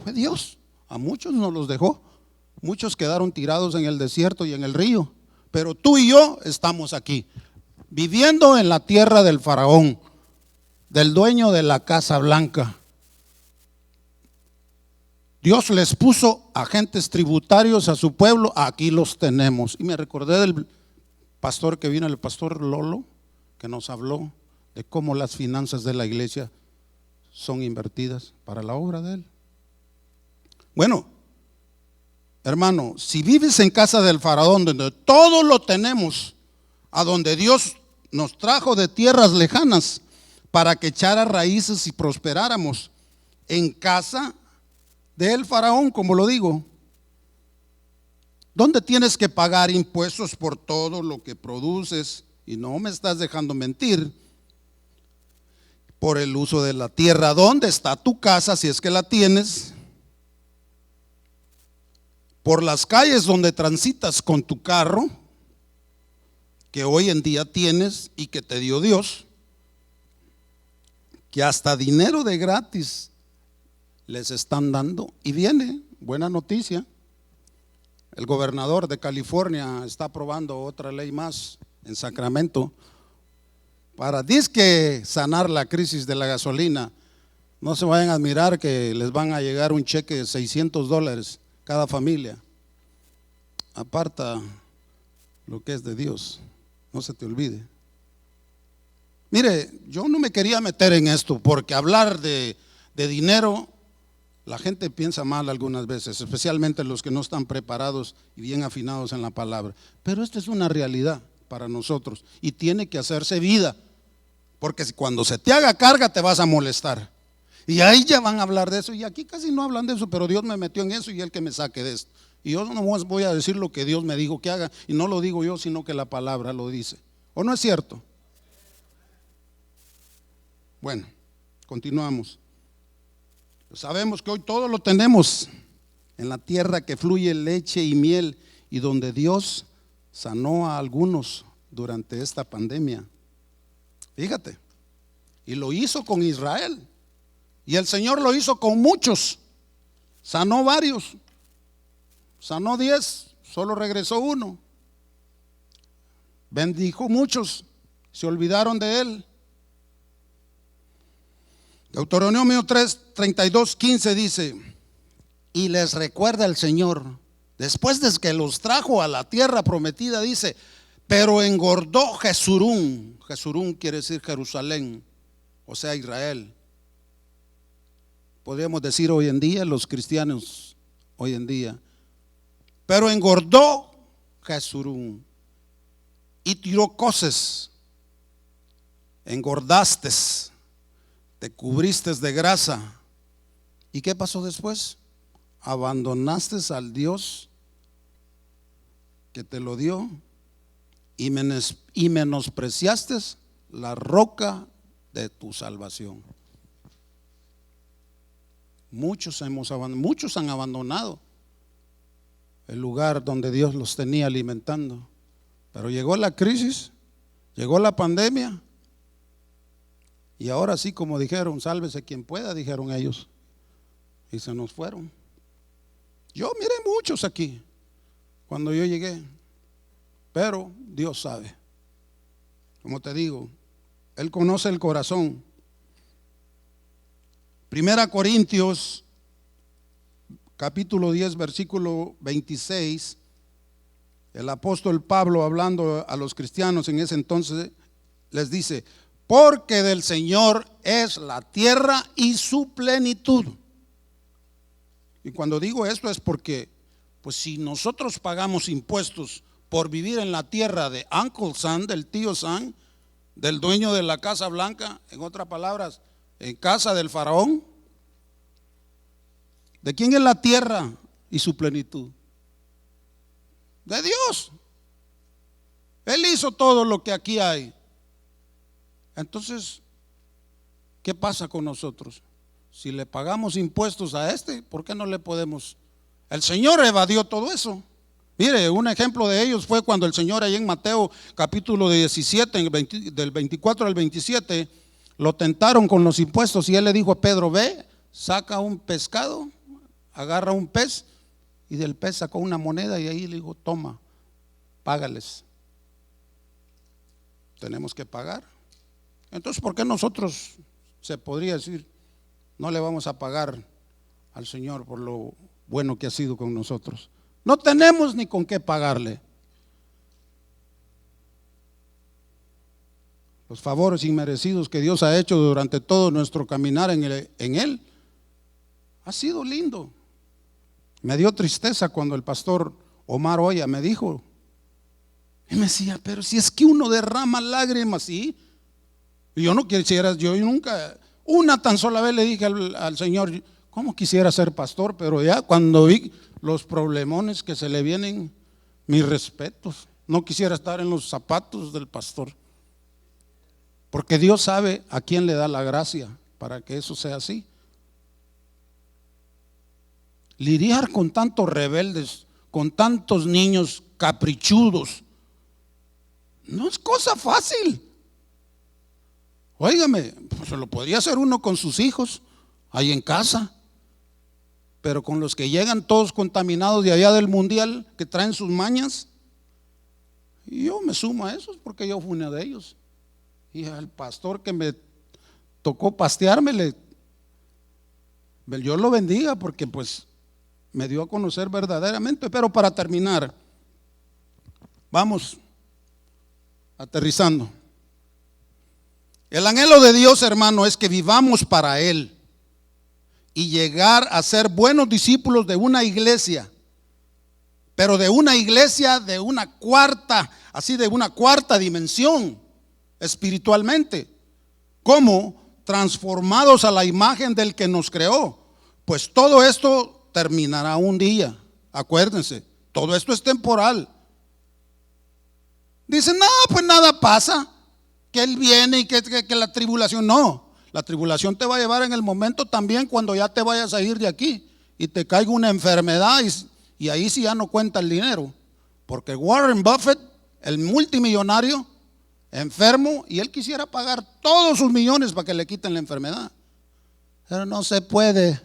Fue Dios. A muchos nos los dejó. Muchos quedaron tirados en el desierto y en el río. Pero tú y yo estamos aquí, viviendo en la tierra del faraón, del dueño de la Casa Blanca. Dios les puso agentes tributarios a su pueblo, aquí los tenemos. Y me recordé del pastor que vino, el pastor Lolo, que nos habló de cómo las finanzas de la iglesia son invertidas para la obra de él. Bueno, hermano, si vives en casa del faraón, donde todo lo tenemos, a donde Dios nos trajo de tierras lejanas para que echara raíces y prosperáramos, en casa del faraón, como lo digo, ¿dónde tienes que pagar impuestos por todo lo que produces? Y no me estás dejando mentir. Por el uso de la tierra, ¿dónde está tu casa si es que la tienes? Por las calles donde transitas con tu carro, que hoy en día tienes y que te dio Dios, que hasta dinero de gratis les están dando. Y viene, buena noticia, el gobernador de California está aprobando otra ley más en Sacramento para dizque sanar la crisis de la gasolina. No se vayan a admirar que les van a llegar un cheque de $600 cada familia. Aparta lo que es de Dios, no se te olvide. Mire, yo no me quería meter en esto porque hablar de dinero, la gente piensa mal algunas veces, especialmente los que no están preparados y bien afinados en la palabra. Pero esta es una realidad para nosotros y tiene que hacerse vida, porque cuando se te haga carga te vas a molestar. Y ahí ya van a hablar de eso, y aquí casi no hablan de eso, pero Dios me metió en eso y Él que me saque de esto. Y yo no voy a decir lo que Dios me dijo que haga, y no lo digo yo, sino que la palabra lo dice. ¿O no es cierto? Bueno, continuamos. Sabemos que hoy todo lo tenemos en la tierra que fluye leche y miel, y donde Dios sanó a algunos durante esta pandemia. Fíjate, y lo hizo con Israel. Y el Señor lo hizo con muchos. Sanó varios. Sanó 10, solo regresó uno. Bendijo muchos, se olvidaron de Él. Deuteronomio 32:15 dice, y les recuerda el Señor, después de que los trajo a la tierra prometida, dice, pero engordó Jesurún. Jesurún quiere decir Jerusalén, o sea Israel. Podríamos decir hoy en día, los cristianos hoy en día, pero engordó Jesurún y tiró coces, engordaste, te cubriste de grasa. ¿Y qué pasó después? Abandonaste al Dios que te lo dio y menospreciaste la roca de tu salvación. Muchos han abandonado el lugar donde Dios los tenía alimentando. Pero llegó la crisis, llegó la pandemia, y ahora sí, como dijeron, sálvese quien pueda, dijeron ellos, y se nos fueron. Yo miré muchos aquí cuando yo llegué, pero Dios sabe. Como te digo, Él conoce el corazón. 1 Corintios capítulo 10, versículo 26, el apóstol Pablo, hablando a los cristianos en ese entonces, les dice: porque del Señor es la tierra y su plenitud. Y cuando digo esto es porque, pues si nosotros pagamos impuestos por vivir en la tierra de Uncle Sam, del tío Sam, del dueño de la Casa Blanca, en otras palabras, en casa del faraón, ¿de quién es la tierra y su plenitud? De Dios. Él hizo todo lo que aquí hay. Entonces, ¿qué pasa con nosotros? Si le pagamos impuestos a ¿por qué no le podemos? El Señor evadió todo eso. Mire, un ejemplo de ellos fue cuando el Señor ahí en Mateo capítulo 17, del 24 al 27, lo tentaron con los impuestos y Él le dijo a Pedro: ve, saca un pescado, agarra un pez, y del pez sacó una moneda y ahí le dijo: toma, págales. Tenemos que pagar. Entonces, ¿por qué nosotros, se podría decir, no le vamos a pagar al Señor por lo bueno que ha sido con nosotros? No tenemos ni con qué pagarle. Los favores inmerecidos que Dios ha hecho durante todo nuestro caminar en Él ha sido lindo. Me dio tristeza cuando el pastor Omar Oya me dijo, y me decía: pero si es que uno derrama lágrimas, ¿sí? Y yo no quisiera, yo nunca, una tan sola vez le dije al Señor: ¿cómo quisiera ser pastor? Pero ya cuando vi los problemones que se le vienen, mis respetos. No quisiera estar en los zapatos del pastor, porque Dios sabe a quién le da la gracia para que eso sea así. Lidiar con tantos rebeldes, con tantos niños caprichudos, no es cosa fácil. Óigame, pues lo podría hacer uno con sus hijos ahí en casa, pero con los que llegan todos contaminados de allá del mundial, que traen sus mañas, y yo me sumo a esos porque yo fui uno de ellos. Y al pastor que me tocó pasteármele, yo lo bendiga porque pues me dio a conocer verdaderamente. Pero para terminar, vamos aterrizando. El anhelo de Dios, hermano, es que vivamos para Él y llegar a ser buenos discípulos de una iglesia, pero de una iglesia de una cuarta, así de una cuarta dimensión espiritualmente, como transformados a la imagen del que nos creó. Pues todo esto terminará un día, acuérdense, todo esto es temporal. Dicen: no, pues nada pasa, que Él viene y que la tribulación, no, la tribulación te va a llevar en el momento también cuando ya te vayas a ir de aquí y te caiga una enfermedad y ahí sí ya no cuenta el dinero, porque Warren Buffett, el multimillonario, enfermo, y él quisiera pagar todos sus millones para que le quiten la enfermedad, pero no se puede.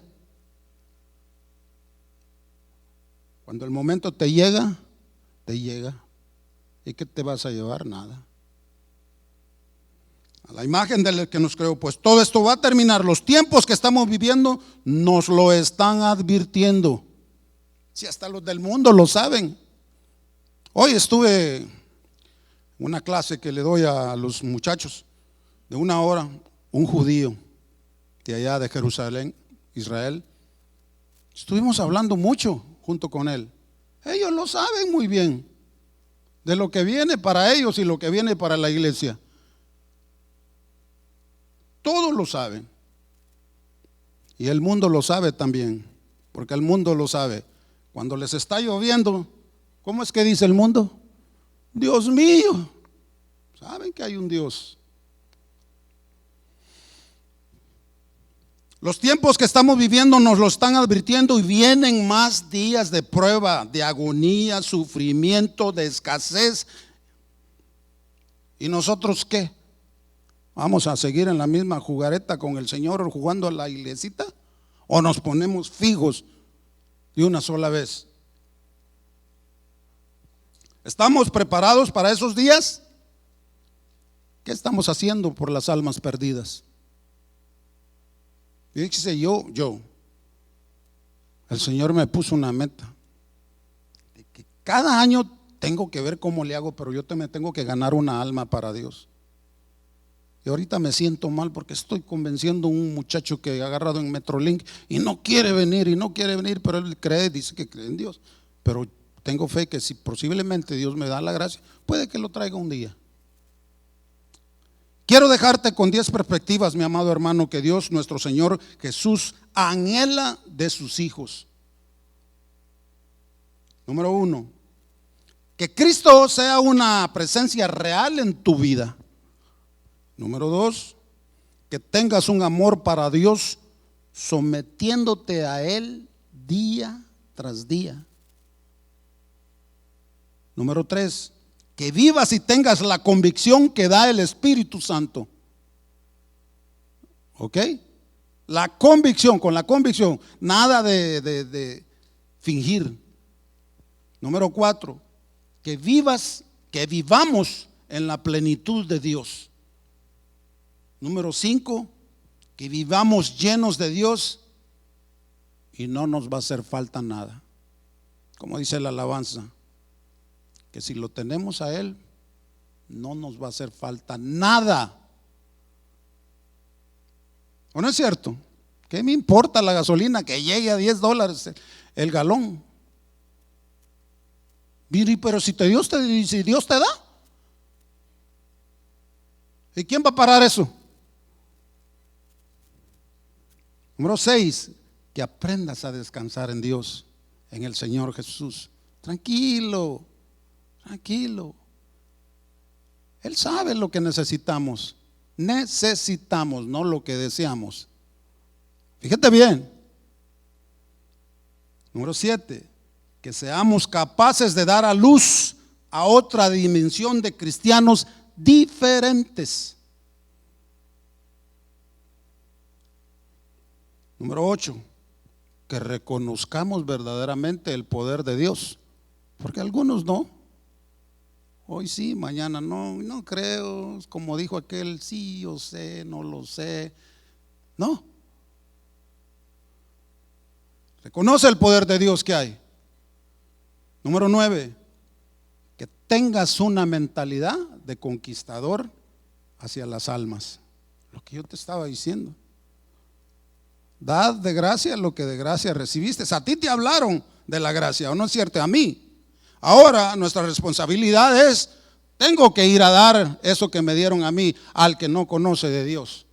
Cuando el momento te llega, ¿y qué te vas a llevar? Nada. A la imagen del que nos creó, pues todo esto va a terminar. Los tiempos que estamos viviendo nos lo están advirtiendo. Si hasta los del mundo lo saben. Hoy estuve en una clase que le doy a los muchachos de 1 hora, un judío de allá de Jerusalén, Israel. Estuvimos hablando mucho junto con él. Ellos lo saben muy bien de lo que viene para ellos y lo que viene para la iglesia. Todos lo saben. Y el mundo lo sabe también, porque el mundo lo sabe. Cuando les está lloviendo, ¿cómo es que dice el mundo? Dios mío. Saben que hay un Dios. Los tiempos que estamos viviendo nos lo están advirtiendo y vienen más días de prueba, de agonía, sufrimiento, de escasez. ¿Y nosotros qué? ¿Vamos a seguir en la misma jugareta con el Señor jugando a la iglesita? ¿O nos ponemos fijos de una sola vez? ¿Estamos preparados para esos días? ¿Qué estamos haciendo por las almas perdidas? Fíjese, yo El Señor me puso una meta. Que cada año tengo que ver cómo le hago, pero yo me tengo que ganar una alma para Dios. Y ahorita me siento mal porque estoy convenciendo a un muchacho que he agarrado en Metrolink y no quiere venir, pero él cree, dice que cree en Dios. Pero tengo fe que si posiblemente Dios me da la gracia, puede que lo traiga un día. Quiero dejarte con 10 perspectivas, mi amado hermano, que Dios nuestro Señor Jesús anhela de sus hijos. Número 1, que Cristo sea una presencia real en tu vida. Número 2, que tengas un amor para Dios sometiéndote a Él día tras día. Número 3, que vivas y tengas la convicción que da el Espíritu Santo. ¿Ok? La convicción, con la convicción, nada de fingir. Número 4, que vivamos en la plenitud de Dios. Número 5, que vivamos llenos de Dios y no nos va a hacer falta nada. Como dice la alabanza, que si lo tenemos a Él, no nos va a hacer falta nada. ¿O no es cierto? ¿Qué me importa la gasolina que llegue a $10 el galón? Pero si Dios te da, ¿y quién va a parar eso? Número 6, que aprendas a descansar en Dios, en el Señor Jesús. Tranquilo. Él sabe lo que necesitamos. Necesitamos, no lo que deseamos. Fíjate bien. Número 7, que seamos capaces de dar a luz a otra dimensión de cristianos diferentes. Número 8, que reconozcamos verdaderamente el poder de Dios, porque algunos no. Hoy sí, mañana no creo, como dijo aquel, sí, yo sé, no lo sé. No. Reconoce el poder de Dios que hay. Número 9, que tengas una mentalidad de conquistador hacia las almas. Lo que yo te estaba diciendo. Dad de gracia lo que de gracia recibiste. A ti te hablaron de la gracia, ¿o no es cierto? A mí. Ahora nuestra responsabilidad es, tengo que ir a dar eso que me dieron a mí al que no conoce de Dios.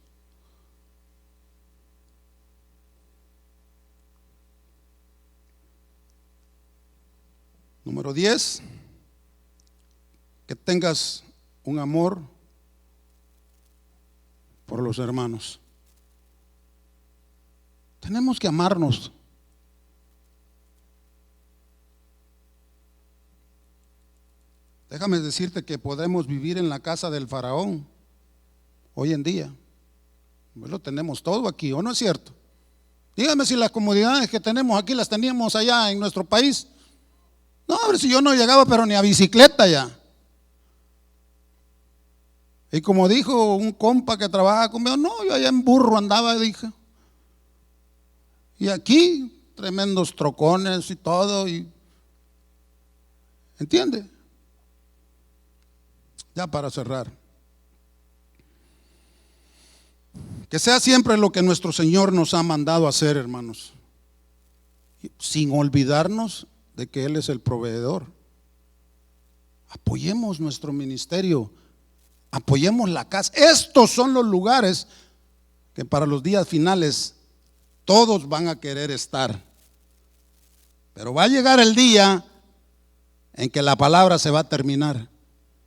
Número 10, que tengas un amor por los hermanos. Tenemos que amarnos. Déjame decirte que podemos vivir en la casa del faraón hoy en día. Pues lo tenemos todo aquí, ¿o no es cierto? Dígame si las comodidades que tenemos aquí las teníamos allá en nuestro país. No, a ver si yo no llegaba pero ni a bicicleta ya. Y como dijo un compa que trabaja conmigo, no, yo allá en burro andaba, dije. Y aquí, tremendos trocones y todo. ¿Entiende? Ya para cerrar. Que sea siempre lo que nuestro Señor nos ha mandado hacer, hermanos. Sin olvidarnos de que Él es el proveedor. Apoyemos nuestro ministerio. Apoyemos la casa. Estos son los lugares que para los días finales todos van a querer estar. Pero va a llegar el día en que la palabra se va a terminar.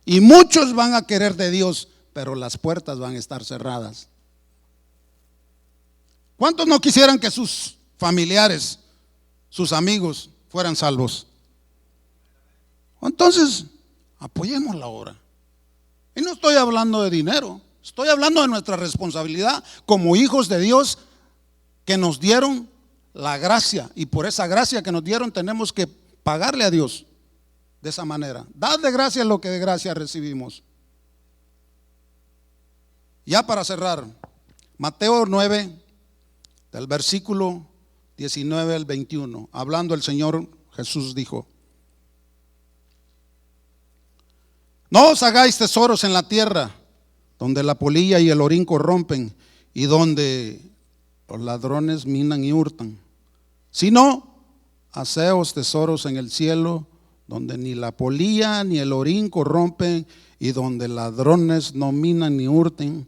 Y muchos van a querer de Dios, pero las puertas van a estar cerradas. ¿Cuántos no quisieran que sus familiares, sus amigos fueran salvos? Entonces, apoyemos la obra. Y no estoy hablando de dinero, estoy hablando de nuestra responsabilidad como hijos de Dios que nos dieron la gracia, y por esa gracia que nos dieron tenemos que pagarle a Dios de esa manera. Dad de gracia lo que de gracia recibimos. Ya para cerrar, Mateo 9, del versículo 19 al 21. Hablando el Señor Jesús dijo: no os hagáis tesoros en la tierra, donde la polilla y el orín corrompen, y donde los ladrones minan y hurtan, sino haceos tesoros en el cielo, donde ni la polilla ni el orín corrompen, y donde ladrones no minan ni hurtan,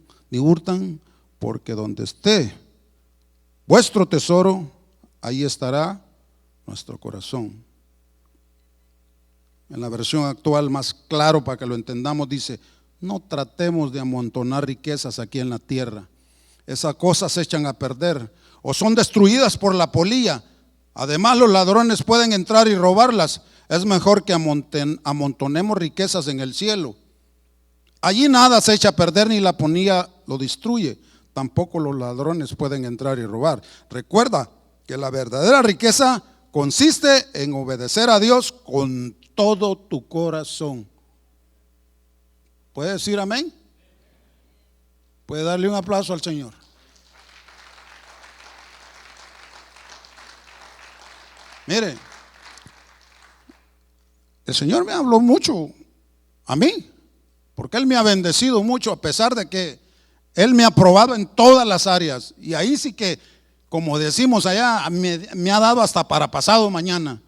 porque donde esté vuestro tesoro, ahí estará nuestro corazón. En la versión actual, más claro para que lo entendamos, dice: no tratemos de amontonar riquezas aquí en la tierra. Esas cosas se echan a perder o son destruidas por la polilla. Además, los ladrones pueden entrar y robarlas. Es mejor que amontonemos riquezas en el cielo. Allí nada se echa a perder ni la polilla lo destruye. Tampoco los ladrones pueden entrar y robar. Recuerda que la verdadera riqueza consiste en obedecer a Dios con todo tu corazón. ¿Puede decir amén? ¿Puede darle un aplauso al Señor? Mire, el Señor me habló mucho a mí, porque Él me ha bendecido mucho, a pesar de que Él me ha probado en todas las áreas. Y ahí sí que, como decimos allá, me ha dado hasta para pasado mañana.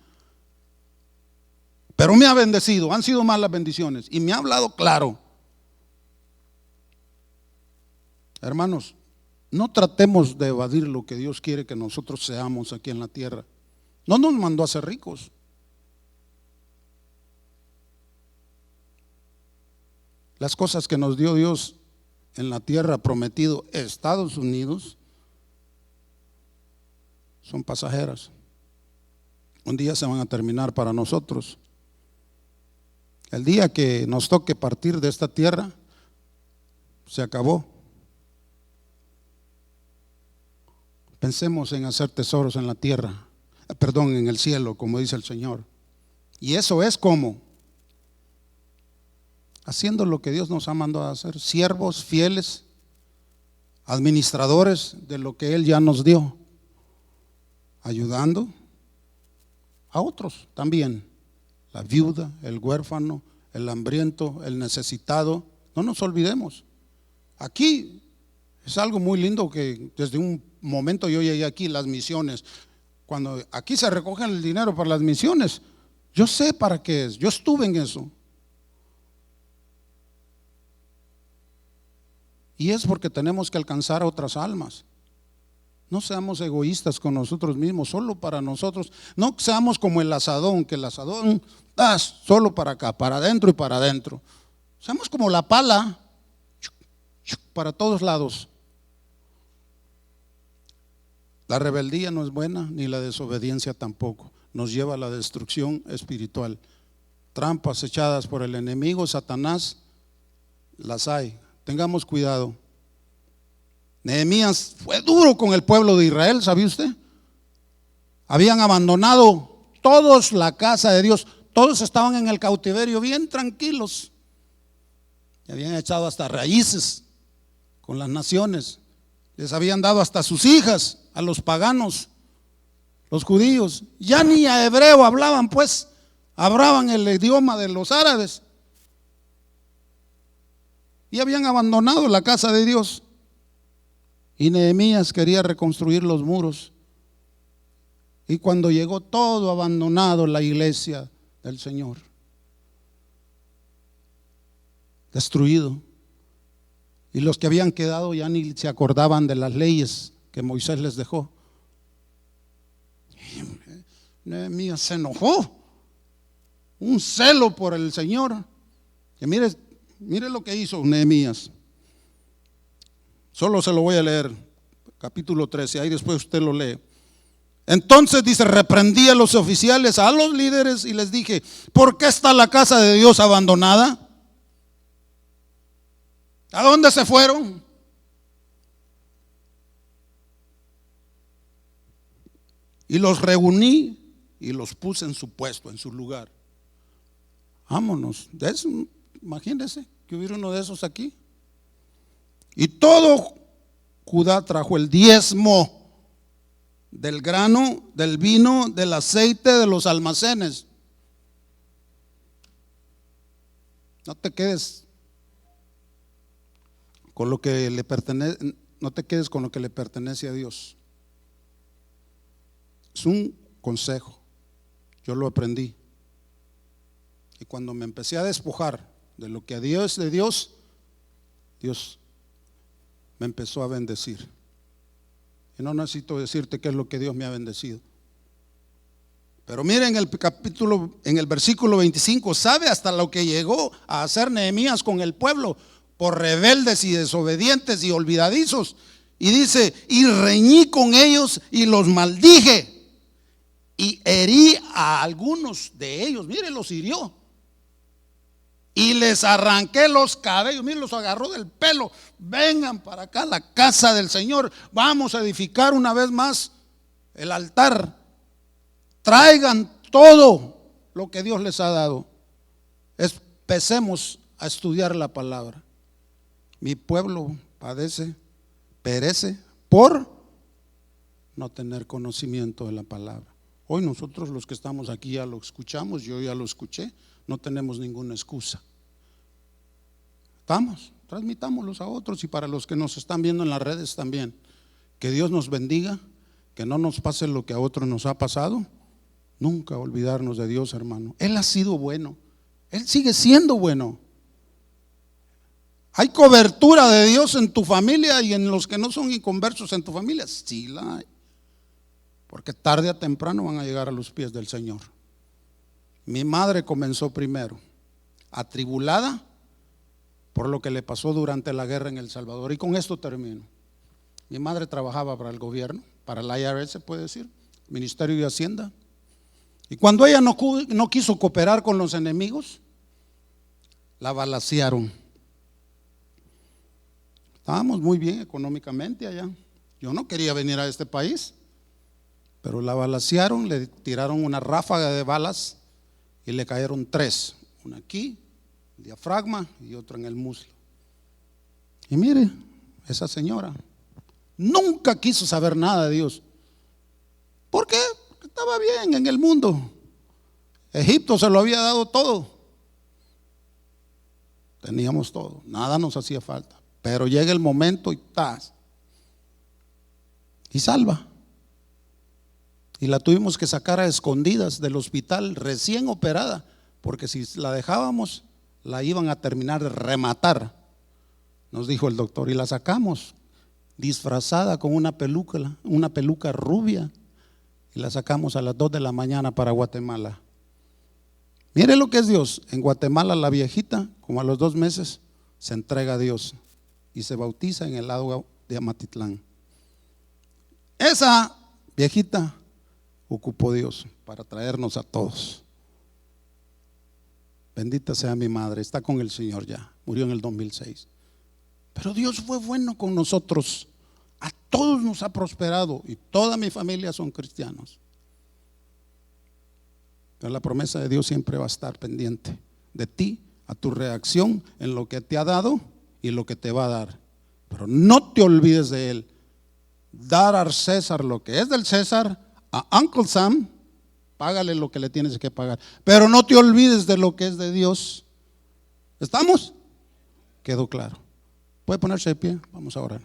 Pero me ha bendecido, han sido más las bendiciones. Y me ha hablado claro. Hermanos, no tratemos de evadir lo que Dios quiere que nosotros seamos aquí en la tierra. No nos mandó a ser ricos. Las cosas que nos dio Dios en la tierra prometido, Estados Unidos, son pasajeras. Un día se van a terminar para nosotros. El día que nos toque partir de esta tierra, se acabó. Pensemos en hacer tesoros en la tierra, en el cielo, como dice el Señor. Y eso es como haciendo lo que Dios nos ha mandado a hacer, siervos fieles, administradores de lo que Él ya nos dio, ayudando a otros también, la viuda, el huérfano, el hambriento, el necesitado. No nos olvidemos. Aquí es algo muy lindo que desde un momento yo llegué aquí, las misiones. Cuando aquí se recogen el dinero para las misiones, yo sé para qué es, yo estuve en eso. Y es porque tenemos que alcanzar a otras almas. No seamos egoístas con nosotros mismos, solo para nosotros. No seamos como el asadón, que el asadón solo para acá, para adentro y para adentro. Seamos como la pala, para todos lados. La rebeldía no es buena, ni la desobediencia tampoco. Nos lleva a la destrucción espiritual. Trampas echadas por el enemigo, Satanás, las hay. Tengamos cuidado. Nehemías fue duro con el pueblo de Israel, ¿sabía usted? Habían abandonado todos la casa de Dios. Todos estaban en el cautiverio bien tranquilos. Y habían echado hasta raíces con las naciones. Les habían dado hasta sus hijas a los paganos, los judíos. Ya ni a hebreo hablaban, pues hablaban el idioma de los árabes. Y habían abandonado la casa de Dios. Y Nehemías quería reconstruir los muros. Y cuando llegó todo abandonado, la iglesia del Señor, destruido. Y los que habían quedado ya ni se acordaban de las leyes que Moisés les dejó. Nehemías se enojó. Un celo por el Señor. Que mire lo que hizo Nehemías. Solo se lo voy a leer, capítulo 13, ahí después usted lo lee. Entonces dice: reprendí a los oficiales, a los líderes, y les dije: ¿por qué está la casa de Dios abandonada? ¿A dónde se fueron? Y los reuní y los puse en su puesto, en su lugar. Vámonos. De eso, imagínense que hubiera uno de esos aquí. Y todo Judá trajo el diezmo del grano, del vino, del aceite, de los almacenes. No te quedes con lo que le pertenece, no te quedes con lo que le pertenece a Dios. Es un consejo, yo lo aprendí. Y cuando me empecé a despojar de lo que a Dios es de Dios, Dios me empezó a bendecir. Y no necesito decirte qué es lo que Dios me ha bendecido. Pero miren el capítulo, en el versículo 25, ¿sabe hasta lo que llegó a hacer Nehemías con el pueblo por rebeldes y desobedientes y olvidadizos? Y dice, y reñí con ellos y los maldije y herí a algunos de ellos. Mire, los hirió y les arranqué los cabellos. Mire, los agarró del pelo. Vengan para acá a la casa del Señor, vamos a edificar una vez más el altar. Traigan todo lo que Dios les ha dado. Empecemos a estudiar la palabra. Mi pueblo perece por no tener conocimiento de la palabra. Hoy nosotros los que estamos aquí ya lo escuchamos, yo ya lo escuché, no tenemos ninguna excusa. Transmitámoslos a otros y para los que nos están viendo en las redes también. Que Dios nos bendiga, que no nos pase lo que a otros nos ha pasado. Nunca olvidarnos de Dios, hermano. Él ha sido bueno, Él sigue siendo bueno. ¿Hay cobertura de Dios en tu familia y en los que no son inconversos en tu familia? Sí la hay, porque tarde o temprano van a llegar a los pies del Señor. Mi madre comenzó primero, atribulada por lo que le pasó durante la guerra en El Salvador. Y con esto termino. Mi madre trabajaba para el gobierno, para el IRS, se puede decir, Ministerio de Hacienda. Y cuando ella no quiso cooperar con los enemigos, la balacearon. Estábamos muy bien económicamente allá. Yo no quería venir a este país, pero la balacearon, le tiraron una ráfaga de balas y le cayeron 3. Una aquí, el diafragma, y otra en el muslo. Y mire, esa señora nunca quiso saber nada de Dios. ¿Por qué? Porque estaba bien en el mundo. Egipto se lo había dado todo. Teníamos todo, nada nos hacía falta. Pero llega el momento y ¡tas! Y salva. Y la tuvimos que sacar a escondidas del hospital recién operada, porque si la dejábamos la iban a terminar de rematar, nos dijo el doctor. Y la sacamos disfrazada con una peluca rubia, y la sacamos a las 2 de la mañana para Guatemala. Mire lo que es Dios. En Guatemala la viejita, como a los 2 meses, se entrega a Dios y se bautiza en el lago de Amatitlán. Esa viejita ocupó Dios para traernos a todos. Bendita sea mi madre, está con el Señor ya, murió en el 2006. Pero Dios fue bueno con nosotros, a todos nos ha prosperado y toda mi familia son cristianos. Pero la promesa de Dios siempre va a estar pendiente de ti, a tu reacción en lo que te ha dado y lo que te va a dar. Pero no te olvides de Él. Dar al César lo que es del César, a Uncle Sam, págale lo que le tienes que pagar. Pero no te olvides de lo que es de Dios. ¿Estamos? Quedó claro. ¿Puede ponerse de pie? Vamos a orar.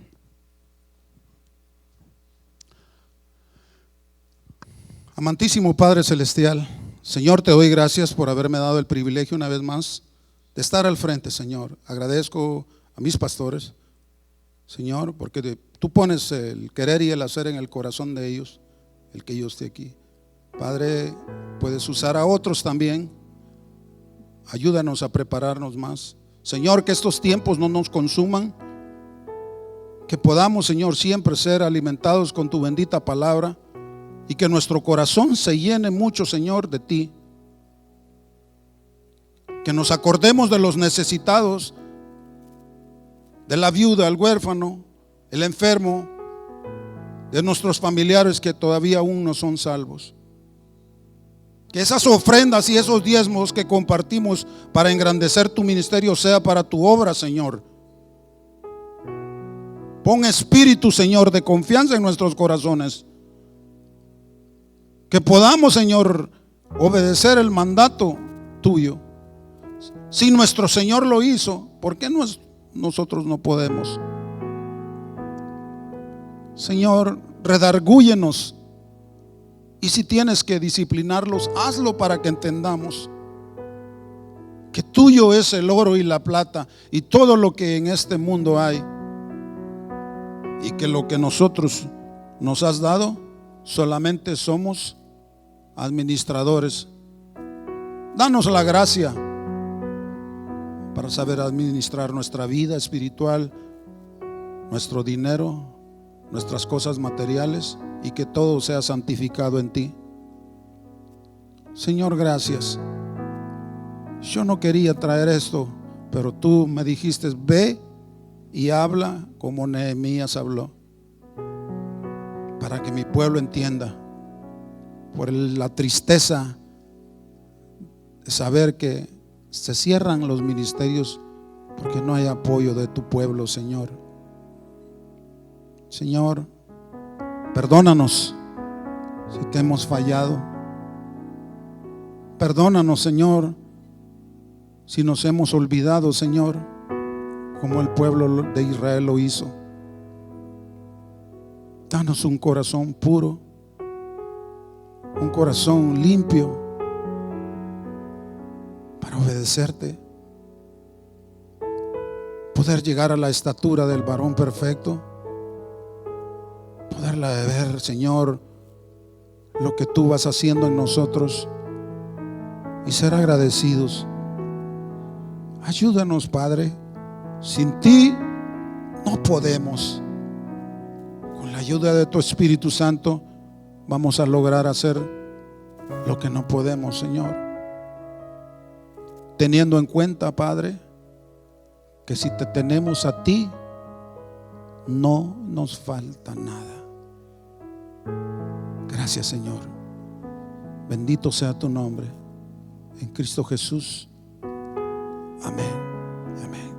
Amantísimo Padre Celestial, Señor, te doy gracias por haberme dado el privilegio una vez más de estar al frente, Señor. Agradezco a mis pastores, Señor, porque tú pones el querer y el hacer en el corazón de ellos, el que yo esté aquí. Padre, puedes usar a otros también. Ayúdanos a prepararnos más. Señor, que estos tiempos no nos consuman, que podamos, Señor, siempre ser alimentados con tu bendita palabra y que nuestro corazón se llene mucho, Señor, de ti. Que nos acordemos de los necesitados, de la viuda, el huérfano, el enfermo, de nuestros familiares que todavía aún no son salvos. Que esas ofrendas y esos diezmos que compartimos para engrandecer tu ministerio sea para tu obra, Señor. Pon espíritu, Señor, de confianza en nuestros corazones Que podamos, Señor, obedecer el mandato tuyo. Si nuestro Señor lo hizo, ¿por qué nosotros no podemos? Señor, redargúyenos. Y si tienes que disciplinarlos, hazlo para que entendamos que tuyo es el oro y la plata y todo lo que en este mundo hay, y que lo que nosotros nos has dado solamente somos administradores. Danos la gracia para saber administrar nuestra vida espiritual, nuestro dinero, nuestras cosas materiales, y que todo sea santificado en ti. Señor, gracias. Yo no quería traer esto, pero tú me dijiste: ve y habla como Nehemías habló, para que mi pueblo entienda, por la tristeza de saber que se cierran los ministerios porque no hay apoyo de tu pueblo, Señor. Señor, perdónanos si te hemos fallado. Perdónanos, Señor, si nos hemos olvidado, Señor, como el pueblo de Israel lo hizo. Danos un corazón puro, un corazón limpio para obedecerte, poder llegar a la estatura del varón perfecto, poderla ver, Señor, lo que tú vas haciendo en nosotros y ser agradecidos. Ayúdanos, Padre. Sin ti no podemos. Con la ayuda de tu Espíritu Santo vamos a lograr hacer lo que no podemos, Señor. Teniendo en cuenta, Padre, que si te tenemos a ti, no nos falta nada. Gracias, Señor. Bendito sea tu nombre. En Cristo Jesús. Amén. Amén.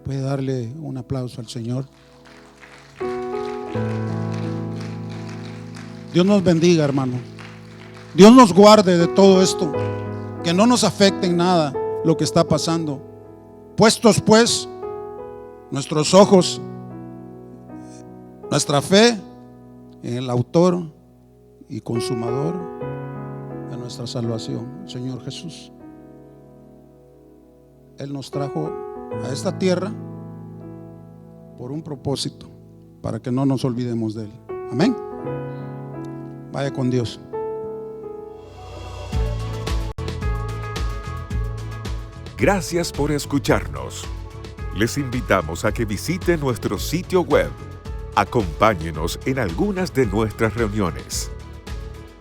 Puede darle un aplauso al Señor. Dios nos bendiga, hermano. Dios nos guarde de todo esto, que no nos afecte en nada lo que está pasando. Puestos pues nuestros ojos, nuestra fe en el autor y consumador de nuestra salvación, Señor Jesús. Él nos trajo a esta tierra por un propósito, para que no nos olvidemos de Él. Amén. Vaya con Dios. Gracias por escucharnos. Les invitamos a que visiten nuestro sitio web. Acompáñenos en algunas de nuestras reuniones.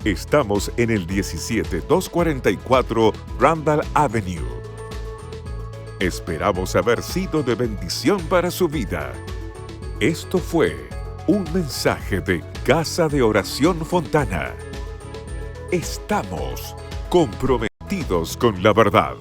Estamos en el 17244 Randall Avenue. Esperamos haber sido de bendición para su vida. Esto fue un mensaje de Casa de Oración Fontana. Estamos comprometidos con la verdad.